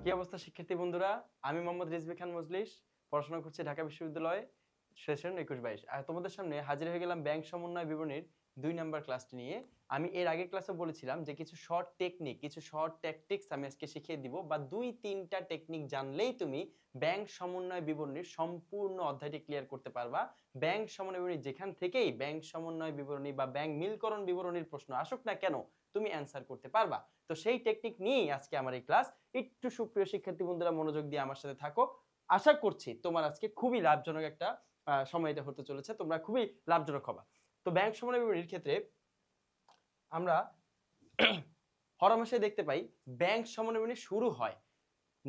কি অবস্থা শিক্ষার্থী বন্ধুরা, আমি মোহাম্মদ রিজভী খান মজলিস, পড়াশোনা করছি ঢাকা বিশ্ববিদ্যালয়ে সেশন 21-22। আর তোমাদের সামনে হাজির হয়ে গেলাম ব্যাংক সমন্বয় বিবরণীর 2 নাম্বার ক্লাসটি নিয়ে। আমি এর আগের ক্লাসে বলেছিলাম যে কিছু শর্ট টেকনিক, কিছু শর্ট ট্যাকটিক্স আমি আজকে শিখিয়ে দিব, বা 2-3টা টেকনিক জানলেই তুমি ব্যাংক সমন্বয় বিবরণীর সম্পূর্ণ অধ্যায়টি ক্লিয়ার করতে পারবা। ব্যাংক সমন্বয় বিবরণী যেখান থেকেই ব্যাংক সমন্বয় বিবরণী বা ব্যাংক মিলকরণ বিবরণীর প্রশ্ন আসুক না কেন, তুমি অ্যান্সার করতে পারবা। তো সেই টেকনিক নিয়েই আজকে আমার এই ক্লাস। একটু সুপ্রিয় শিক্ষার্থী বন্ধুরা মনোযোগ দিয়ে আমার সাথে থাকো। আশা করছি তোমার আজকে খুবই লাভজনক একটা সময় এটা হতে চলেছে, তোমরা খুবই লাভজনক হবা। তো ব্যাংক সমন্বয় বিবরণীর ক্ষেত্রে আমরা হরহামেশাই দেখতে পাই ব্যাংক সমন্বয় বিবরণী শুরু হয়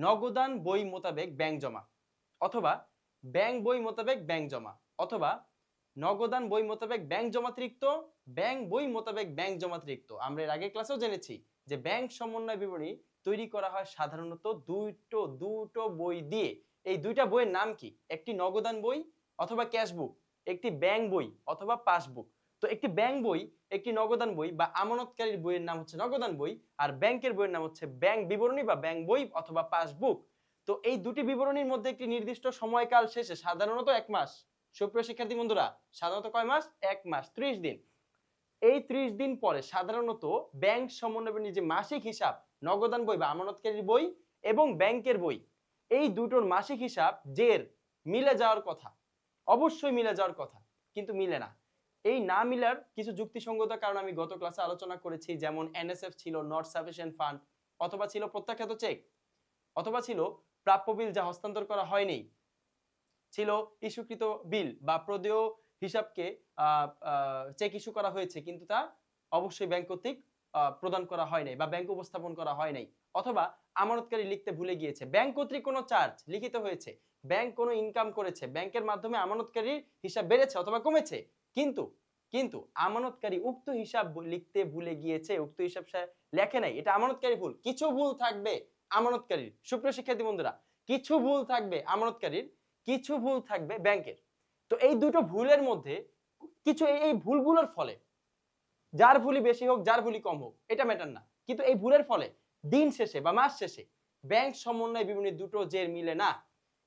নগদান বই মোতাবেক ব্যাংক জমা, অথবা ব্যাংক বই মোতাবেক ব্যাংক জমা, অথবা নগদান বই মোতাবেক ব্যাংক জমাতিরিক্ত, ব্যাংক বই মোতাবেক ব্যাংক জমাতিরিক্ত। আমরা এর আগের ক্লাসেও জেনেছি যে ব্যাংক সমন্বয় বিবরণী তৈরি করা হয় সাধারণত দুটো বই দিয়ে। এই দুইটা বইয়ের নাম কি? একটি নগদান বই অথবা ক্যাশ বুক, একটি ব্যাংক বই অথবা পাসবুক। তো একটি ব্যাংক বই, একটি নগদান বই বা আমানতকারীর বইয়ের নাম হচ্ছে নগদান বই, আর ব্যাংকের বইয়ের নাম হচ্ছে ব্যাংক বিবরণী বা ব্যাংক বই অথবা পাসবুক। তো এই দুটি বিবরণীর মধ্যে একটি নির্দিষ্ট সময়কাল শেষে, সাধারণত 1 মাস, সুপ্রিয় শিক্ষার্থী বন্ধুরা, সাধারণত কয় মাস? 1 মাস, 30 দিন। এই 30 দিন পরে সাধারণত ব্যাংক সমন্বয় বিবরণী যে মাসিক হিসাব, নগদান বই বা আমানতকারীর বই এবং ব্যাংকের বই, এই দুটোর মাসিক হিসাব জের মিলে যাওয়ার কথা, অবশ্যই মিলে যাওয়ার কথা, কিন্তু মিলে না। এই না মিলার কিছু যুক্তিসঙ্গতার কারণ আমি গত ক্লাসে আলোচনা করেছি, যেমন এনএসএফ ছিল নট সাফিসিয়েন্ট ফান্ড, অথবা ছিল প্রত্যাখ্যাত চেক, অথবা ছিল প্রাপ্য বিল যা হস্তান্তর করা হয়নি, ছিল ইস্যুকৃত বিল বা প্রদেয় হিসাবকে চেক ইস্যু করা হয়েছে কিন্তু তা অবশ্যই ব্যাংক কর্তৃক প্রদান করা হয় নাই বা ব্যাংক উপস্থাপন করা হয় নাই, অথবা আমানতকারী লিখতে ভুলে গিয়েছে, ব্যাংক কর্তৃক কোনো চার্জ লিখিত হয়েছে, ব্যাংক কোনো ইনকাম করেছে, ব্যাংকের মাধ্যমে আমানতকারীর হিসাব বেড়েছে অথবা কমেছে, কিন্তু কিন্তু আমানতকারী উক্ত হিসাব লিখতে ভুলে গিয়েছে, উক্ত হিসাব সে লেখে নাই, এটা আমানতকারী ভুল। কিছু ভুল থাকবে আমানতকারীর, সুপ্রিয় শিক্ষার্থী বন্ধুরা, কিছু ভুল থাকবে আমানতকারীর, কিছু ভুল থাকবে ব্যাংকের। তো এই দুটো ভুলের মধ্যে কিছু, এই ভুলগুলোর ফলে, যার ভুলই বেশি হোক যার ভুলই কম হোক এটা ম্যাটার না, কিন্তু এই ভুলের ফলে দিন শেষে বা মাস শেষে ব্যাংক সমন্বয় বিবরণী দুটো জের মিলে না।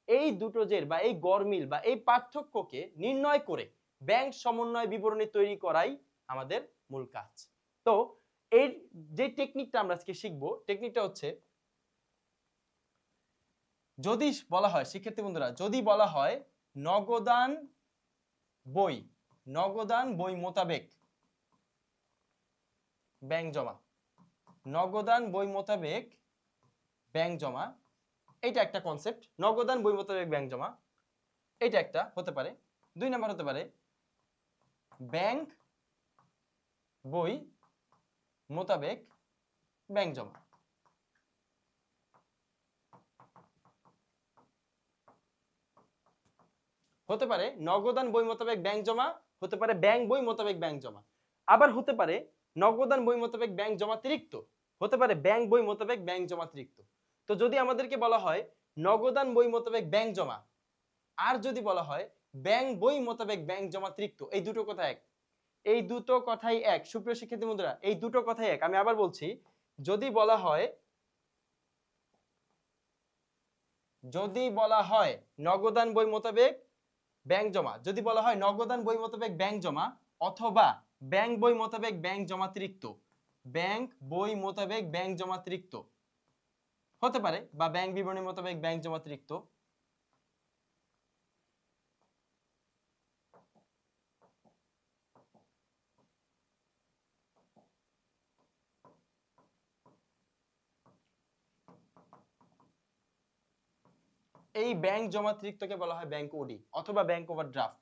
এই দুটো জের বা এই গরমিল বা এই পার্থক্যকে নির্ণয় করে ব্যাংক সমন্বয় বিবরণী তৈরি করাই আমাদের মূল কাজ। তো এই যে টেকনিকটা আমরা আজকে শিখবো, টেকনিকটা হচ্ছে, যদি বলা হয় শিক্ষার্থী বন্ধুরা, যদি বলা হয় নগদান বই, নগদান বই মোতাবেক ব্যাংক জমা, নগদান বই মোতাবেক ব্যাংক জমা, এটা একটা কনসেপ্ট, নগদান বই মোতাবেক ব্যাংক জমা, এটা একটা হতে পারে। 2 নাম্বার হতে পারে ব্যাংক বই মোতাবেক ব্যাংক জমা। হতে পারে নগদান বই মোতাবেক ব্যাংক জমা, হতে পারে ব্যাংক বই মোতাবেক ব্যাংক জমা, আবার হতে পারে নগদান বই মোতাবেক ব্যাংক জমাতিরিক্ত, হতে পারে ব্যাংক বই মোতাবেক ব্যাংক জমাতিরিক্ত। তো যদি আমাদেরকে বলা হয় নগদান বই মোতাবেক ব্যাংক জমা, আর যদি বলা হয় ব্যাংক বই মোতাবেক ব্যাংক জমাতিরিক্ত, এই দুটো কথা এক, এই দুটো কথাই এক, সুপ্রিয় শিক্ষার্থী বন্ধুরা, এই দুটো কথাই এক। আমি আবার বলছি, যদি বলা হয়, যদি বলা হয় নগদান বই মোতাবেক ব্যাংক জমা, যদি বলা হয় নগদান বই মোতাবেক ব্যাংক জমা অথবা ব্যাংক বই মোতাবেক ব্যাংক জমাতিরিক্ত, ব্যাংক বই মোতাবেক ব্যাংক জমাতিরিক্ত হতে পারে, বা ব্যাংক বিবরণী মোতাবেক ব্যাংক জমাতিরিক্ত, এই ব্যাংক জমাতিরিক্তকে বলা হয় ব্যাংক ওডি অথবা ব্যাংক ওভারড্রাফট।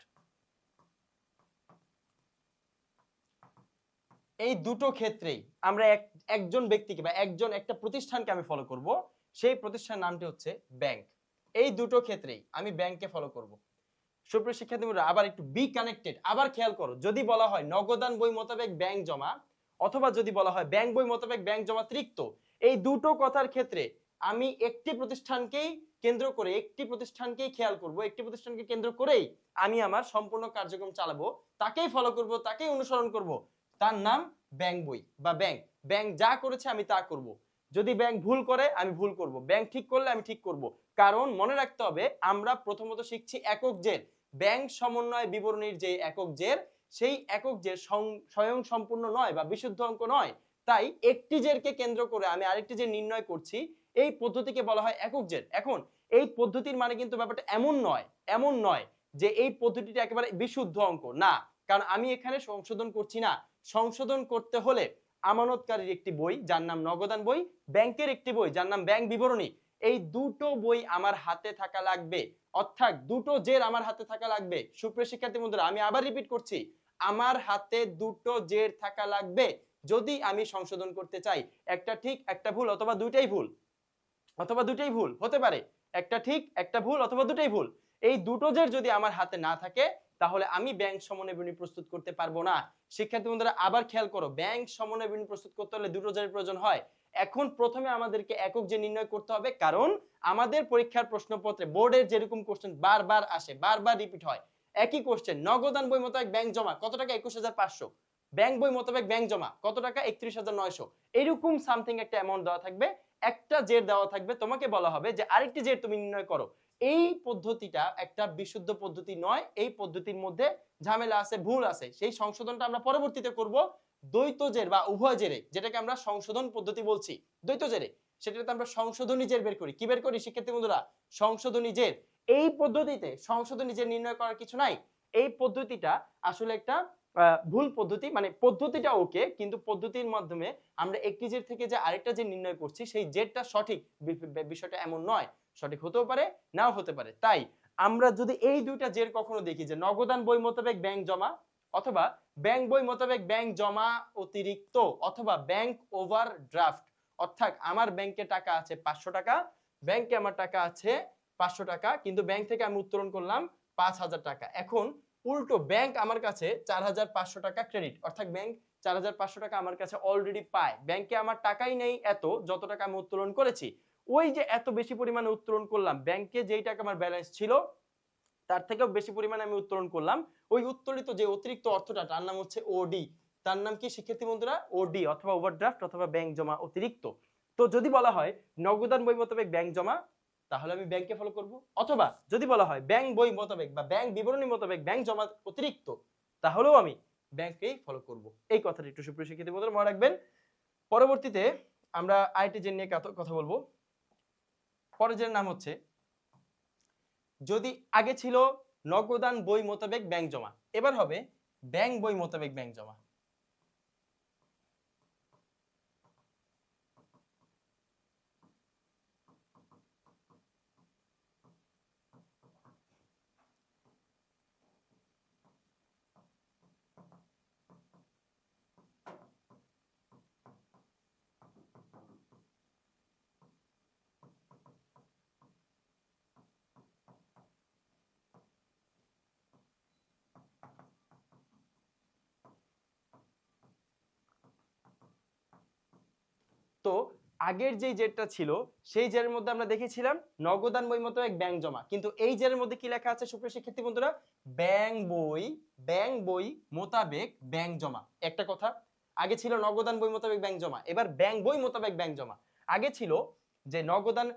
এই দুটো ক্ষেত্রেই আমরা একজন ব্যক্তিকে বা একটা প্রতিষ্ঠানকে আমি ফলো করব, সেই প্রতিষ্ঠানের নামটি হচ্ছে ব্যাংক। এই দুটো ক্ষেত্রেই আমি ব্যাংককে ফলো করব। সুপ্রিয় শিক্ষার্থীরা, আবার একটু বি কানেক্টেড, আবার খেয়াল করো, যদি বলা হয় নগদান বই মোতাবেক ব্যাংক জমা অথবা যদি বলা হয় ব্যাংক বই মোতাবেক ব্যাংক জমাতিরিক্ত, এই দুটো কথার ক্ষেত্রে আমি একটি প্রতিষ্ঠানকেই কেন্দ্র করে, একটি প্রতিষ্ঠানকেই খেয়াল করব, একটি প্রতিষ্ঠানকে কেন্দ্র করেই আমি আমার সম্পূর্ণ কার্যক্রম চালাবো, তাকেই ফলো করব, তাকেই অনুসরণ করব। তার নাম ব্যাংক বই বা ব্যাংক। ব্যাংক যা করেছে আমি তা করব, যদি ব্যাংক ভুল করে আমি ভুল করব, ব্যাংক ঠিক করলে আমি ঠিক করব। কারণ মনে রাখতে হবে আমরা প্রথমত শিখছি একক জের। ব্যাংক সমন্বয় বিবরণীর যে একক জের, সেই একক জের স্বয়ং সম্পূর্ণ নয় বা বিশুদ্ধ অঙ্ক নয়। তাই একটি জেরকে কেন্দ্র করে আমি আরেকটি জের নির্ণয় করছি, এই পদ্ধতিকে বলা হয় একক জের। এখন এই পদ্ধতির মানে কিন্তু ব্যাপারটা এমন নয় যে এই পদ্ধতিটা একেবারে বিশুদ্ধ অঙ্ক না, কারণ আমি এখানে সংশোধন করছি না। সংশোধন করতে হলে আমানতকারীর একটি বই যার নাম নগদান বই, ব্যাংকের একটি বই যার নাম ব্যাংক বিবরণী, এই দুটো বই আমার হাতে থাকা লাগবে, অর্থাৎ দুটো জের আমার হাতে থাকা লাগবে। সুপ্রিয় শিক্ষার্থী বন্ধুরা, আমি আবার রিপিট করছি, আমার হাতে দুটো জের থাকা লাগবে যদি আমি সংশোধন করতে চাই। একটা ঠিক একটা ভুল অথবা দুইটাই ভুল, হতে পারে একটা ঠিক একটা ভুল অথবা দুটোই ভুল। এই দুটো জের যদি আমার হাতে না থাকে তাহলে আমি ব্যাংক সমন্বয় বিবরণী প্রস্তুত করতে পারবো না। শিক্ষার্থী বন্ধুরা আবার খেয়াল করো, ব্যাংক সমন্বয় বিবরণী প্রস্তুত করতে হলে দুটো জের প্রয়োজন হয়। এখন প্রথমে আমাদেরকে একক জের নির্ণয় করতে হবে, কারণ আমাদের পরীক্ষার প্রশ্নপত্রে বোর্ডের যেরকম কোশ্চেন বারবার আসে, বারবার রিপিট হয় একই কোশ্চেন, নগদান বই মোতাবেক ব্যাংক জমা কত টাকা, 21,500। ব্যাংক বই মোতাবেক ব্যাংক জমা কত টাকা, 31,900। এরকম সামথিং একটা অ্যামাউন্ট দেওয়া থাকবে, একটা জের দেওয়া থাকবে, তোমাকে বলা হবে যে আরেকটি জের তুমি নির্ণয় করো। এই পদ্ধতিটা একটা বিশুদ্ধ পদ্ধতি নয়, এই পদ্ধতির মধ্যে ঝামেলা আছে, ভুল আছে। সেই সংশোধনটা আমরা পরবর্তীতে করব দ্বৈত জের বা উভয় জেরে, যেটাকে আমরা সংশোধন পদ্ধতি বলছি। দ্বৈত জেরে সেটাতে আমরা সংশোধনী জের বের করি। কি বের করি শিক্ষার্থী বন্ধুরা? সংশোধনী জের। এই পদ্ধতিতে সংশোধনী জের নির্ণয় করার কিছু নাই। এই পদ্ধতিটা আসলে একটা ভুল পদ্ধতি, মানে পদ্ধতিটা ওকে, কিন্তু পদ্ধতির মাধ্যমে আমরা একটি জের থেকে যে আরেকটা জের নির্ণয় করছি সেই জেরটা সঠিক, বিষয়টা এমন নয়। সঠিক হতেও পারে, নাও হতে পারে। তাই আমরা যদি এই দুইটা জের কখনো দেখি যে নগদান বই মোতাবেক ব্যাংক জমা, অথবা ব্যাংক বই মোতাবেক ব্যাংক জমা অতিরিক্ত, অথবা ব্যাংক ওভারড্রাফট, অর্থাৎ আমার ব্যাংকে টাকা আছে 500 টাকা, ব্যাংকে আমার টাকা আছে 500 টাকা, কিন্তু ব্যাংক থেকে আমি উত্তোলন করলাম 5,000 টাকা। এখন উল্টো ব্যাংক আমার কাছে 4,500 টাকা ক্রেডিট, অর্থাৎ ব্যাংক 4,500 টাকা আমার কাছে অলরেডি পায়। ব্যাংকে আমার টাকাই নেই এত যত টাকা আমি উত্তোলন করেছি। ওই যে এত বেশি পরিমাণে উত্তোলন করলাম, ব্যাংকে যেই টাকা আমার ব্যালেন্স ছিল তার থেকেও বেশি পরিমাণে আমি উত্তোলন করলাম, ওই উত্তোলিত যে অতিরিক্ত অর্থটা তার নাম হচ্ছে ওডি। তার নাম কি শিক্ষার্থী বন্ধুরা? ওডি, অথবা ওভারড্রাফট, অথবা ব্যাংক জমা অতিরিক্ত। তো যদি বলা হয় নগদান বই মোতাবেক ব্যাংক জমা, তাহলে আমি ব্যাংকে ফলো করব। অথবা যদি বলা হয় ব্যাংক বই মোতাবেক বা ব্যাংক বিবরণী মোতাবেক ব্যাংক জমা অতিরিক্ত, তাহলেও আমি ব্যাংকেই ফলো করব। এই কথাটা একটু সুপ্রিয় শিক্ষার্থী বন্ধুরা মনে রাখবেন। পরবর্তীতে আমরা আইটি জেন নিয়ে কথা বলবো। পরের জের নাম হচ্ছে, যদি আগে ছিল নগদান বই মোতাবেক ব্যাংক জমা, এবার হবে ব্যাংক বই মোতাবেক ব্যাংক জমা। তো আগের যে জেরটা ছিল সেই জেরের মধ্যে আমরা দেখেছিলাম নগদান বই মোতাবেক ব্যাংক জমা, কিন্তু এই জেরের মধ্যে কি লেখা আছে সুপ্রিয় শিক্ষার্থী বন্ধুরা? ব্যাংক বই মোতাবেক ব্যাংক জমা। একটা কথা, আগে ছিল নগদান বই মোতাবেক ব্যাংক জমা, এবার ব্যাংক বই মোতাবেক ব্যাংক জমা। আগে ছিল যে নগদান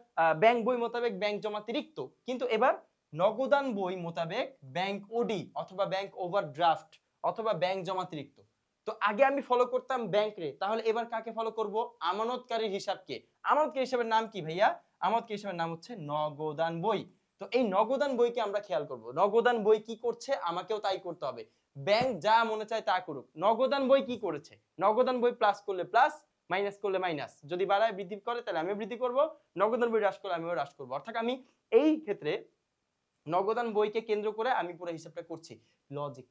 ব্যাংক বই মোতাবেক ব্যাংক জমা অতিরিক্ত, কিন্তু এবার নগদান বই মোতাবেক ব্যাংক ওডি, অথবা ব্যাংক ওভারড্রাফট, অথবা ব্যাংক জমা অতিরিক্ত। তো আগে আমি ফলো করতাম ব্যাংক রে, তাহলে এবার কাকে ফলো করব? আমানতকারীর হিসাবকে। আমানতকারী হিসাবের নাম কি ভাইয়া? আমানতকারী হিসাবের নাম হচ্ছে নগদান বই। তো এই নগদান বইকে আমরা খেয়াল করব, নগদান বই কি করছে আমাকেও তাই করতে হবে। ব্যাংক যা মনে চায় তা করুক, নগদান বই কি করেছে? নগদান বই প্লাস করলে প্লাস, মাইনাস করলে মাইনাস, যদি বাড়ায় বৃদ্ধি করে তাহলে আমিও বৃদ্ধি করব, নগদান বই হ্রাস করলে আমিও হ্রাস করব। অর্থাৎ আমি এই ক্ষেত্রে নগদান বইকে কেন্দ্র করে আমি পুরো হিসাবটা করছি। লজিক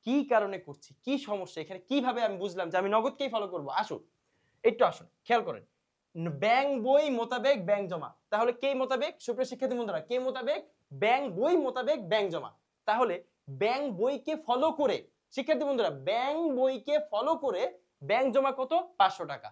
কি কারণে করছি, কি সমস্যা এখানে, কিভাবে আমি বুঝলাম যে আমি নগদকেই ফলো করব? আসুন একটু আসুন খেয়াল করেন, ব্যাংক বই মোতাবেক ব্যাংক জমা, তাহলে কে মোতাবেক? সুপ্রিয় শিক্ষার্থী বন্ধুরা, কে মোতাবেক? ব্যাংক বই মোতাবেক ব্যাংক জমা। তাহলে ব্যাংক বইকে ফলো করে শিক্ষার্থী বন্ধুরা, ব্যাংক বইকে ফলো করে ব্যাংক জমা কত? 500 টাকা।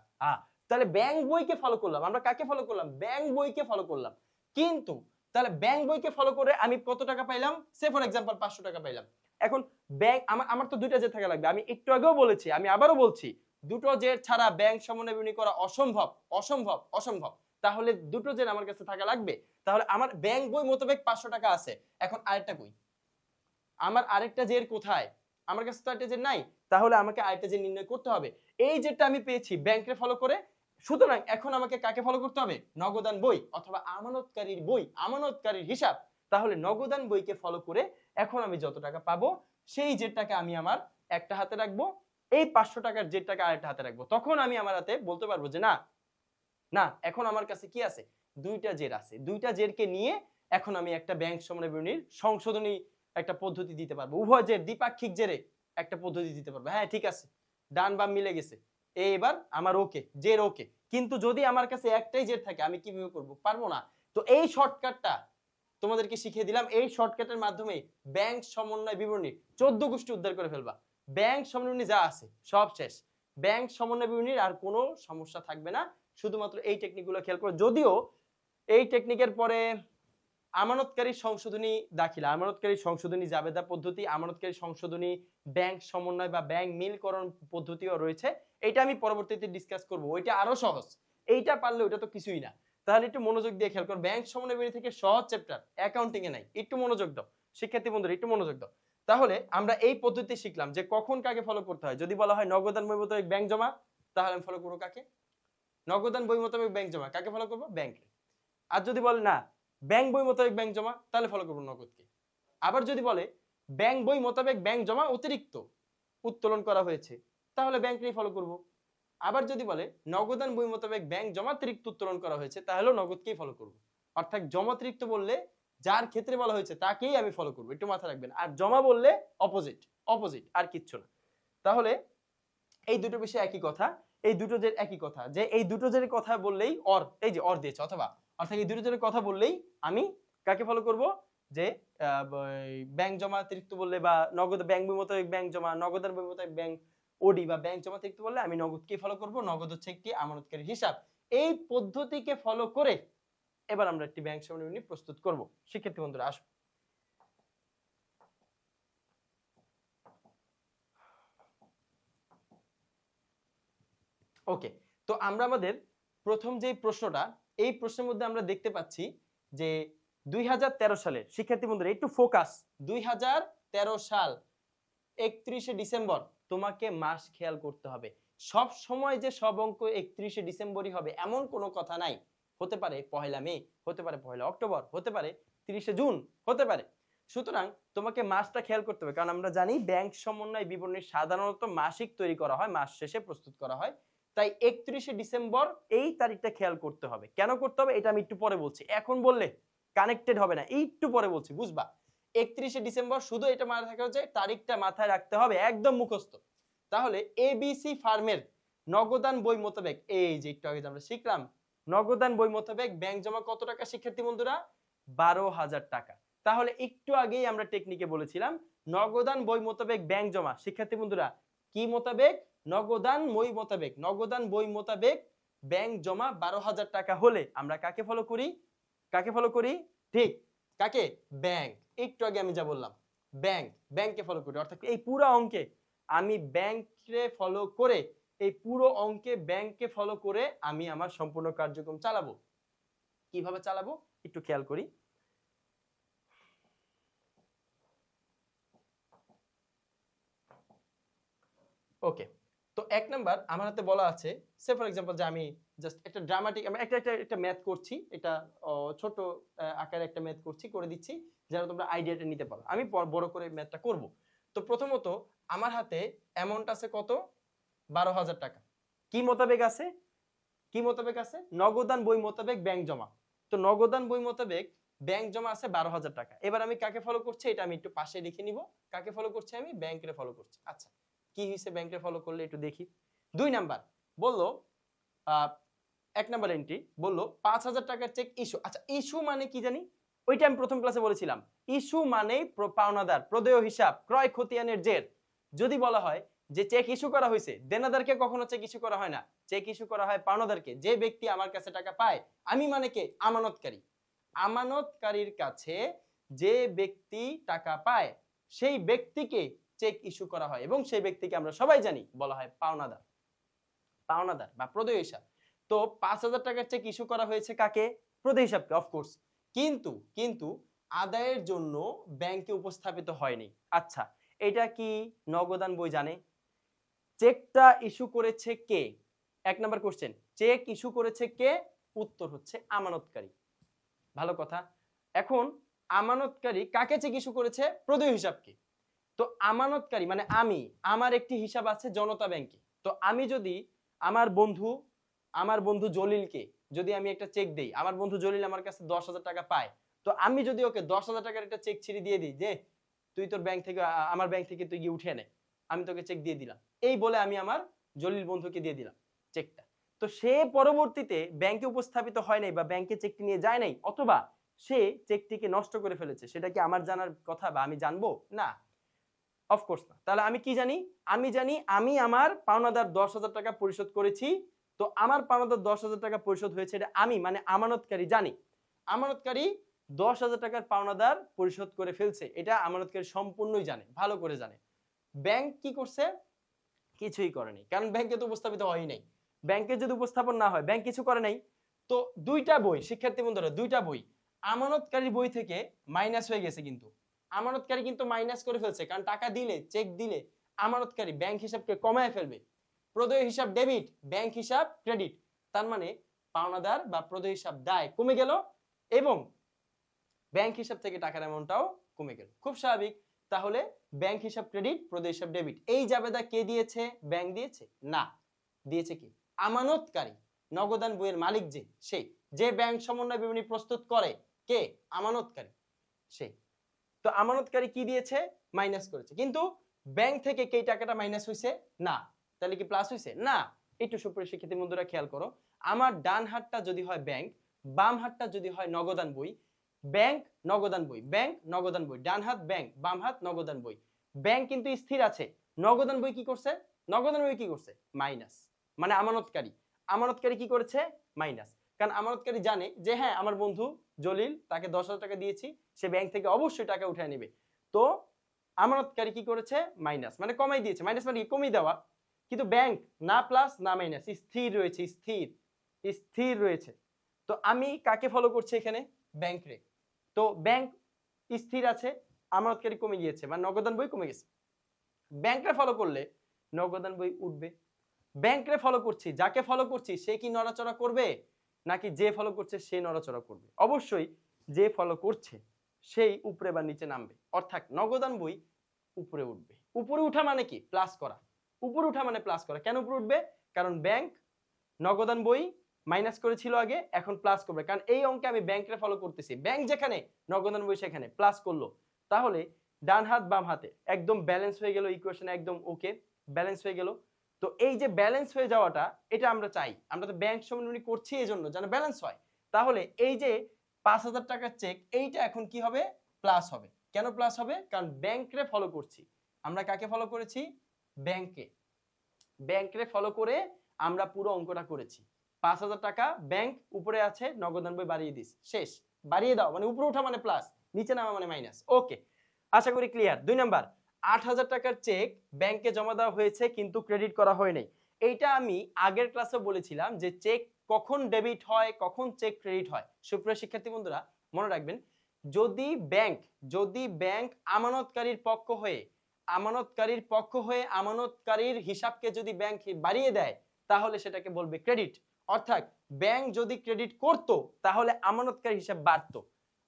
তাহলে ব্যাংক বইকে ফলো করলাম, আমরা কাকে ফলো করলাম? ব্যাংক বইকে ফলো করলাম। কিন্তু তাহলে ব্যাংক বইকে ফলো করে আমি কত টাকা পাইলাম? সে ফর এক্সাম্পল 500 টাকা পাইলাম। এখন ব্যাংক আমার তো দুইটা জের থাকা লাগবে। আমি একটু আগেও বলেছি, আমি আবারও বলছি, দুটো জের ছাড়া ব্যাংক সমন্বয় বিবরণী করা অসম্ভব, অসম্ভব, অসম্ভব। তাহলে দুটো জের আমার কাছে থাকা লাগবে। তাহলে আমার ব্যাংক বই মোতাবেক 500 টাকা আছে। এখন আরেকটা কই? আমার আরেকটা জের কোথায়? আমার কাছে তো আরেকটা জের নাই। তাহলে আমাকে আরেকটা জের নির্ণয় করতে হবে। এই জেরটা আমি পেয়েছি ব্যাংকে ফলো করে। সুতরাং এখন আমাকে কাকে ফলো করতে হবে? নগদান বই অথবা আমানতকারীর বই, আমানতকারীর হিসাব। তাহলে নগদান বইকে ফলো করে এখন আমি যত টাকা পাবো সেই জেরটাকে আমি আমার একটা হাতে রাখবো, এই 500 টাকার জেরটাকে আরেকটা হাতে রাখবো। তখন আমি আমার হাতে বলতে পারবো যে না, না, এখন আমার কাছে কি আছে? দুইটা জের আছে। দুইটা জেরকে নিয়ে এখন আমি একটা ব্যাংক সমন্বয় বিবরণীর সংশোধনী একটা পদ্ধতি দিতে পারবো। উভয় জের দ্বিপাক্ষিক জেরে একটা পদ্ধতি দিতে পারবো। হ্যাঁ, ঠিক আছে, ডান বাম মিলে গেছে। এবার আমার ওকে, জের ওকে। কিন্তু যদি আমার কাছে একটাই জের থাকে আমি কিভাবে করব? পারবো না। তো এই শর্টকাটটা তোমাদেরকে শিখিয়ে দিলাম। এই শর্টকাটের মাধ্যমে ব্যাংক সমন্বয় বিবরণী 14 গোষ্ঠী উদ্ধার করে ফেলবা। ব্যাংক সমন্বয় যা আছে সব শেষ। ব্যাংক সমন্বয় বিবরণীর আর কোনো সমস্যা থাকবে না। শুধুমাত্র এই টেকনিকগুলো খেয়াল করো। যদিও এই টেকনিকের পরে আমানতকারী সংশোধনী দাখিলা, আমানতকারী সংশোধনী জাবেদা পদ্ধতি, আমানতকারী সংশোধনী ব্যাংক সমন্বয় বা ব্যাংক মিলকরণ পদ্ধতিও রয়েছে। এটা আমি পরবর্তীতে ডিসকাস করব। ওইটা আরো সহজ। এইটা পারলে ওইটা তো কিছুই না। তাহলে একটু মনোযোগ দিয়ে খেয়াল করো। ব্যাংক সমন্বয় বিবরণী থেকে সহজ চ্যাপ্টার অ্যাকাউন্টিং এ নাই। একটু মনোযোগ দাও শিক্ষার্থী বন্ধুরা, একটু মনোযোগ দাও। তাহলে আমরা এই পদ্ধতি শিখলাম যে কখন কাকে ফলো করতে হয়। যদি বলা হয় নগদান বই মোতাবেক ব্যাংক জমা, তাহলে আমি ফলো করব কাকে? নগদান বই মোতাবেক ব্যাংক জমা কাকে ফলো করব? ব্যাংক। আর যদি বলে না ব্যাংক বই মোতাবেক ব্যাংক জমা, তাহলে ফলো করব নগদকে। আবার যদি বলে ব্যাংক বই মোতাবেক ব্যাংক জমা অতিরিক্ত উত্তোলন করা হয়েছে, তাহলে ব্যাংক নিয়ে ফলো করব। আবার যদি বলে নগদান বই মোতাবেক ব্যাংক জমাতিরিক্ত উত্তোলন করা হয়েছে, তাহলে নগদকেই ফলো করব। অর্থাৎ জমাতিরিক্ত বললে যার ক্ষেত্রে বলা হয়েছে তাকেই আমি ফলো করব, একটু মাথা রাখবেন। আর জমা বললে অপোজিট, অপোজিট, আর কিচ্ছু না। তাহলে এই দুটো বিষয় একই কথা, এই দুটো জের একই কথা, যে এই দুটো জের কথা বললেই অর, এই যে অর দিয়েছে অথবা, অর্থাৎ এই দুটো জের কথা বললেই আমি কাকে ফলো করব? যে ব্যাংক জমা অতিরিক্ত বললে বা নগদ ব্যাংক বই মোতাবেক ব্যাংক জমা, নগদের বই মোতাবেক ব্যাংক ওডি বা ব্যাংক জমা অতিরিক্ত বললে আমি নগদকে ফলো করব। নগদ হচ্ছে একটি আমানতকারী হিসাব। এই পদ্ধতিকে ফলো করে এবার আমরা একটি ব্যাংক সমন্বয় প্রস্তুত করব। শিক্ষার্থী বন্ধুরা আসো। ওকে, তো আমরা আমাদের প্রথম যে প্রশ্নটা, এই প্রশ্নের মধ্যে আমরা দেখতে পাচ্ছি যে 2013 সালের, শিক্ষার্থী বন্ধুরা একটু ফোকাস, 2013 সাল 31শে ডিসেম্বর, তোমাকে মাস খেয়াল করতে হবে। সব সময় যে সব অঙ্ক 31শে ডিসেম্বরই হবে এমন কোনো কথা নাই। হতে পারে 1লা মে, হতে পারে 1লা অক্টোবর, হতে পারে 30শে জুন, হতে পারে। সুতরাং তোমাকে মাসটা খেয়াল করতে হবে, কারণ আমরা জানি ব্যাংক সমন্বয় বিবরণী সাধারণত মাসিক তৈরি করা হয়, মাস শেষে প্রস্তুত করা হয়। তাই 31শে ডিসেম্বর এই তারিখটা খেয়াল করতে হবে। কেন করতে হবে এটা আমি একটু পরে বলছি, এখন বললে কানেক্টেড হবে না, একটু পরে বলছি, বুঝবা। 31শে ডিসেম্বর, শুধু এটা মাথায় রাখা হচ্ছে, তারিখটা মাথায় রাখতে হবে, একদম মুখস্থ। তাহলে এবিসি ফার্মের নগদান বই মোতাবেক, এই যে একটু আগে আমরা শিখলাম, নগদান বই মোতাবেক ব্যাংক জমা কত টাকা শিক্ষার্থী বন্ধুরা? 12,000 টাকা। তাহলে একটু আগেই আমরা টেকনিকে বলেছিলাম নগদান বই মোতাবেক ব্যাংক জমা, শিক্ষার্থী বন্ধুরা কি মোতাবেক? নগদান বই মোতাবেক, নগদান বই মোতাবেক ব্যাংক জমা 12,000 টাকা হলে আমরা কাকে ফলো করি? কাকে ফলো করি? ঠিক, কাকে? ব্যাংক। একটু আগে আমি যা বললাম, ব্যাংক, ব্যাংককে ফলো করি। অর্থাৎ এই পুরো অঙ্কে আমি ব্যাংককে ফলো করে, এই পুরো অঙ্কে ব্যাংককে ফলো করে আমি আমার সম্পূর্ণ কার্যক্রম চালাবো। কিভাবে চালাবো একটু খেয়াল করি। ওকে, তো এক নাম্বার আমার হাতে বলা আছে, সে ফর এক্সাম্পল যে আমি জাস্ট একটা ড্রামাটিক, আমি একটা ম্যাথ করছি, এটা ছোট আকারে একটা ম্যাথ করছি, করে দিচ্ছি যেন তোমরা আইডিয়াটা নিতে পারো। আমি বড় করে ম্যাথটা করব। তো প্রথমত আমার হাতে অ্যামাউন্ট আছে কত? 12,000 টাকা। কি মোতাবেক আছে? কি মোতাবেক আছে? নগদান বই মোতাবেক ব্যাংক জমা। তো নগদান বই মোতাবেক ব্যাংক জমা আছে 12,000 টাকা। এবার আমি কাকে ফলো করছি এটা আমি একটু পাশে লিখে নিব। কাকে ফলো করছি? আমি ব্যাংকের ফলো করছি। আচ্ছা, কি হইছে ব্যাংকের ফলো করলে একটু দেখি। 2 নাম্বার বললো, 1 নাম্বার এন্ট্রি বললো 5,000 টাকার চেক ইস্যু। আচ্ছা, ইস্যু মানে কি জানি? ওইটা আমি প্রথম ক্লাসে বলেছিলাম। ইস্যু মানে পাওনাদার, প্রদেয় হিসাব, ক্রয় খতিয়ানের জের। যদি বলা হয় যে চেক ইস্যু করা হয়েছে, দেনাদারকে কখনো চেক ইস্যু করা হয় না, চেক ইস্যু করা হয় পাওনাদারকে। যে ব্যক্তি আমার কাছে টাকা পায়, আমি মানে কে? আমানতকারী। আমানতকারীর কাছে যে ব্যক্তি টাকা পায়, সেই ব্যক্তিকে চেক ইস্যু করা হয় এবং সেই ব্যক্তিকে আমরা সবাই জানি বলা হয় পাওনাদার। পাওনাদার বা প্রদেয় হিসাব। তো ৫,০০০ টাকার চেক ইস্যু করা হয়েছে কাকে? প্রদেয় হিসাবকে, অফকোর্স। কিন্তু আদায়ের জন্য ব্যাংকে উপস্থাপিত হয়নি। আচ্ছা, এটা কি নগদান বই জানে? চেকটা ইস্যু করেছে কে? ১ নাম্বার কোশ্চেন, চেক ইস্যু করেছে কে? উত্তর হচ্ছে আমানতকারী। ভালো কথা। এখন আমানতকারী কাকে চেক ইস্যু করেছে? প্রদেয় হিসাবকে। তো আমানতকারী মানে আমি, আমার একটি হিসাব আছে জনতা ব্যাংকে। তো আমি যদি আমার বন্ধু জলিলকে যদি আমি একটা চেক দেই, আমার বন্ধু জলিল আমার কাছে ১০,০০০ টাকা পায়, তো আমি যদি ওকে ১০,০০০ টাকার একটা চেক ছিঁড়ে দিয়ে দিই যে তুই তোর ব্যাংক থেকে আমার ব্যাংক থেকে তুই গিয়ে উঠিয়ে নে, আমি তোকে চেক দিয়ে দিলাম, এই বলে আমি আমার জলিল বন্ধুকে দিয়ে দিলাম চেকটা। তো সে পরবর্তীতে ব্যাংকে উপস্থাপিত হয় নাই বা ব্যাংকে চেকটি নিয়ে যায় নাই, অথবা সে চেকটিকে নষ্ট করে ফেলেছে, সেটা কি আমার জানার কথা বা আমি জানবো? না, অফকোর্স না। তাহলে আমি কি জানি? আমি জানি আমি আমার পাওনাদার ১০,০০০ টাকা পরিশোধ করেছি। তো আমার পাওনাদার ১০,০০০ টাকা পরিশোধ হয়েছে, এটা আমি মানে আমানতকারী জানি। আমানতকারী ১০,০০০ টাকার পাওনাদার পরিশোধ করে ফেলছে, এটা আমানতকারী সম্পূর্ণই জানে, ভালো করে জানে। ব্যাংক কি করছে? কিছুই করেনি, কারণ ব্যাংকে তো উপস্থাপিত হয়ই নাই। ব্যাংকে যদি উপস্থাপন না হয়, ব্যাংক কিছু করে নাই। তো দুইটা বই, শিক্ষার্থী বন্ধুরা, দুইটা বই আমানতকারী বই থেকে মাইনাস হয়ে গেছে। কিন্তু আমানতকারী কিন্তু মাইনাস করে ফেলছে, কারণ টাকা দিলে, চেক দিলে আমানতকারী ব্যাংক হিসাবকে কমায় ফেলবে। প্রদেয় হিসাব ডেবিট, ব্যাংক হিসাব ক্রেডিট। তার মানে পাওনাদার বা প্রদেয় হিসাব দায় কমে গেল এবং ব্যাংক হিসাব থেকে টাকার অ্যামাউন্টটাও কমে গেল। খুব স্বাভাবিক। তাহলে ব্যাংক হিসাব ক্রেডিট, প্রদেয় হিসাব ডেবিট। এই জাবেদা কে দিয়েছে? ব্যাংক দিয়েছে? না, দিয়েছে কি? আমানতকারী। নগদান বইয়ের মালিক যে ব্যাংক সমন্বয় বিবরণী প্রস্তুত করে, কে? আমানতকারী, সে। তো আমানতকারী কি দিয়েছে? মাইনাস করেছে। কিন্তু ব্যাংক থেকে কি টাকাটা মাইনাস হইছে? না। তাহলে কি প্লাস হইছে? না। একটু সুপ্রিয় শিক্ষার্থী বন্ধুরা খেয়াল করো, আমার ডান হাতটা যদি হয় ব্যাংক, বাম হাতটা যদি হয় নগদান বই, ব্যাংক নগদান বই, ব্যাংক নগদান বই, ডান হাত ব্যাংক, বাম হাত নগদান বই। ব্যাংক কিন্তু স্থির আছে, নগদান বই কি করছে? নগদান বই কি করছে? মাইনাস। মানে আমানতকারী কি করেছে? মাইনাস। কারণ আমানতকারী জানে যে হ্যাঁ, আমার বন্ধু জলিল, তাকে ১০,০০০ টাকা দিয়েছি, সে ব্যাংক থেকে অবশ্যই টাকা উঠায় নেবে। তো আমানতকারী কি করেছে? মাইনাস, মানে কমাই দিয়েছে। মাইনাস মানে কমিয়ে দেওয়া। কিন্তু ব্যাংক না প্লাস না মাইনাস, স্থির রয়েছে, স্থির রয়েছে। তো আমি কাকে ফলো করছি এখানে? ব্যাংক রে। তো ব্যাংক স্থির আছে, আমানতকারী কমে গিয়েছে, মানে নগদান বই কমে গেছে। ব্যাংকরে ফলো করলে নগদান বই উঠবে। ব্যাংকরে ফলো করছি, যাকে ফলো করছি সে কি নড়াচড়া করবে, নাকি যে ফলো করছে সে নড়াচড়া করবে? অবশ্যই যে ফলো করছে সেই উপরে বা নিচে নামবে। অর্থাৎ নগদান বই উপরে উঠবে। উপরে উঠা মানে কি? প্লাস করা। উপরে উঠা মানে প্লাস করা। কেন উপরে উঠবে? কারণ ব্যাংক নগদান বই মাইনাস করেছিল আগে, এখন প্লাস করবে। কারণ এই অঙ্কে আমি ব্যাংকরে ফলো করতেছি, ব্যাংক যেখানে নগদান বই সেখানে প্লাস করলো। তাহলে ডান হাত বাম হাতে একদম ব্যালেন্স হয়ে গেল, ইকুয়েশন একদম ওকে, ব্যালেন্স হয়ে গেল। তো এই যে ব্যালেন্স হয়ে যাওয়াটা, এটা আমরা চাই। আমরা তো ব্যাংক সমন্বয় করছি এজন্য যেন ব্যালেন্স হয়। তাহলে এই যে ৫,০০০ টাকার চেক, এইটা এখন কি হবে? প্লাস হবে। কেন প্লাস হবে? কারণ ব্যাংকরে ফলো করছি। আমরা কাকে ফলো করেছি? ব্যাংকে। ব্যাংকরে ফলো করে আমরা পুরো অঙ্কটা করেছি। ৫,০০০ টাকা ব্যাংক উপরে আছে, নগদান বই বাড়িয়ে দিস, শেষ। বাড়িয়ে দাও মানে উপরে ওঠা মানে প্লাস, নিচে নামা মানে মাইনাস। ওকে, আশা করি ক্লিয়ার। ২ নাম্বার, ৮,০০০ টাকার চেক ব্যাংকে জমা দেওয়া হয়েছে কিন্তু ক্রেডিট করা হয় নাই। এইটা আমি আগের ক্লাসে বলেছিলাম যে চেক কখন ডেবিট হয়, কখন চেক ক্রেডিট হয়। সুপ্রিয় শিক্ষার্থী বন্ধুরা মনে রাখবেন, যদি ব্যাংক আমানতকারীর পক্ষ হয়ে আমানতকারীর হিসাবকে যদি ব্যাংক বাড়িয়ে দেয়, তাহলে সেটাকে বলবে ক্রেডিট। অর্থাৎ ব্যাংক যদি ক্রেডিট করত, তাহলে আমানতকারী হিসাব বাড়তো।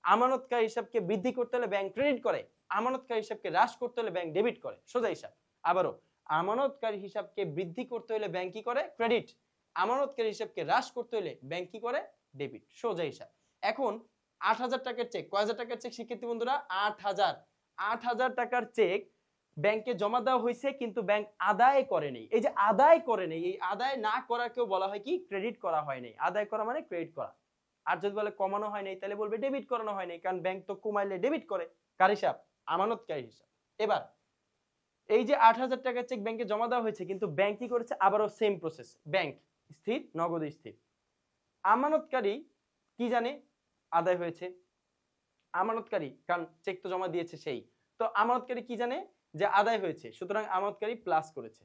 আমানতকারী হিসাবকে বৃদ্ধি করতে হলে ব্যাংক ক্রেডিট করে, আমানতকারী হিসাবকে হ্রাস করতে হলে ব্যাংক ডেবিট করে। সোজা হিসাব। আবারও, আমানতকারী হিসাবকে বৃদ্ধি করতে হলে ব্যাংক কি করে? ক্রেডিট। আমানতকারী হিসাবকে হ্রাস করতে হলে ব্যাংক কি করে? ডেবিট। সোজা হিসাব। এখন ৮,০০০ টাকার চেক, কয় হাজার টাকার চেক শিক্ষার্থী বন্ধুরা? ৮,০০০ টাকার চেক ব্যাংকে জমা দেওয়া হয়েছে কিন্তু ব্যাংক আদায় করেনি। এই যে আদায় করেনি, এই আদায় না করাকেও বলা হয় কি? ক্রেডিট করা হয়নি। আদায় করা মানে ক্রেডিট করা। আর যদি বলে কমানো হয় নাই, তাহলে বলবে ডেবিট করানো হয় নাই, কারণ ব্যাংক তো কমাইলে ডেবিট করে। কার হিসাব? আমানতকারী হিসাব। এবার এই যে ৮,০০০ টাকার চেক ব্যাংকে জমা দেওয়া হয়েছে কিন্তু ব্যাংক কি করেছে? আবারও সেম প্রসেস। ব্যাংক স্থির, নগদ স্থির। আমানতকারী কি জানে? আদায় হয়েছে। আমানতকারী কারণ চেক তো জমা দিয়েছে সেই, তো আমানতকারী কি জানে যে আদায় হয়েছে, সুতরাং আমানতকারী প্লাস করেছে।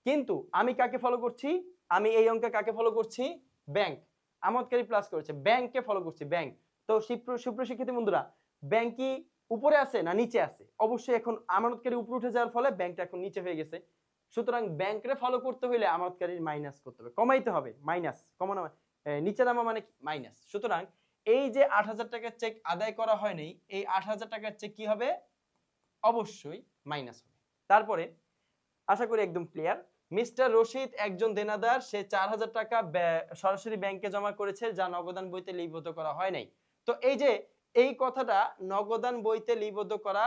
কিন্তু আমি কাকে ফলো করছি, আমি এই অঙ্কে কাকে ফলো করছি, ব্যাংক। আমানতকারী প্লাস করেছে, ব্যাংককে ফলো করছি, ব্যাংক। তো সুপ্রশিক্ষিত বন্ধুরা, ব্যাংক কি উপরে আছে না নিচে আছে? অবশ্যই এখন আমানতকারী উপরে উঠে যাওয়ার ফলে ব্যাংকটা এখন নিচে হয়ে গেছে। সুতরাং ব্যাংকরে ফলো করতে হলে আমানতকারীর মাইনাস করতে হবে, কমাইতে হবে। মাইনাস কমানো, নিচে নামা মানে মাইনাস। সুতরাং এই যে ৮০০০ টাকার চেক আদায় করা হয়নি, এই ৮০০০ টাকার চেক কি হবে, অবশ্যই মাইনাস হবে। তারপরে আশা করি একদম ক্লিয়ার। মিস্টার রশিদ একজন দেনাদার, সে ৪০০০ টাকা সরাসরি ব্যাংকে জমা করেছে, যা নগদান বইতে লিপিবদ্ধ করা হয় নাই। তো এই যে এই কথাটা নগদান বইতে লিপিবদ্ধ করা,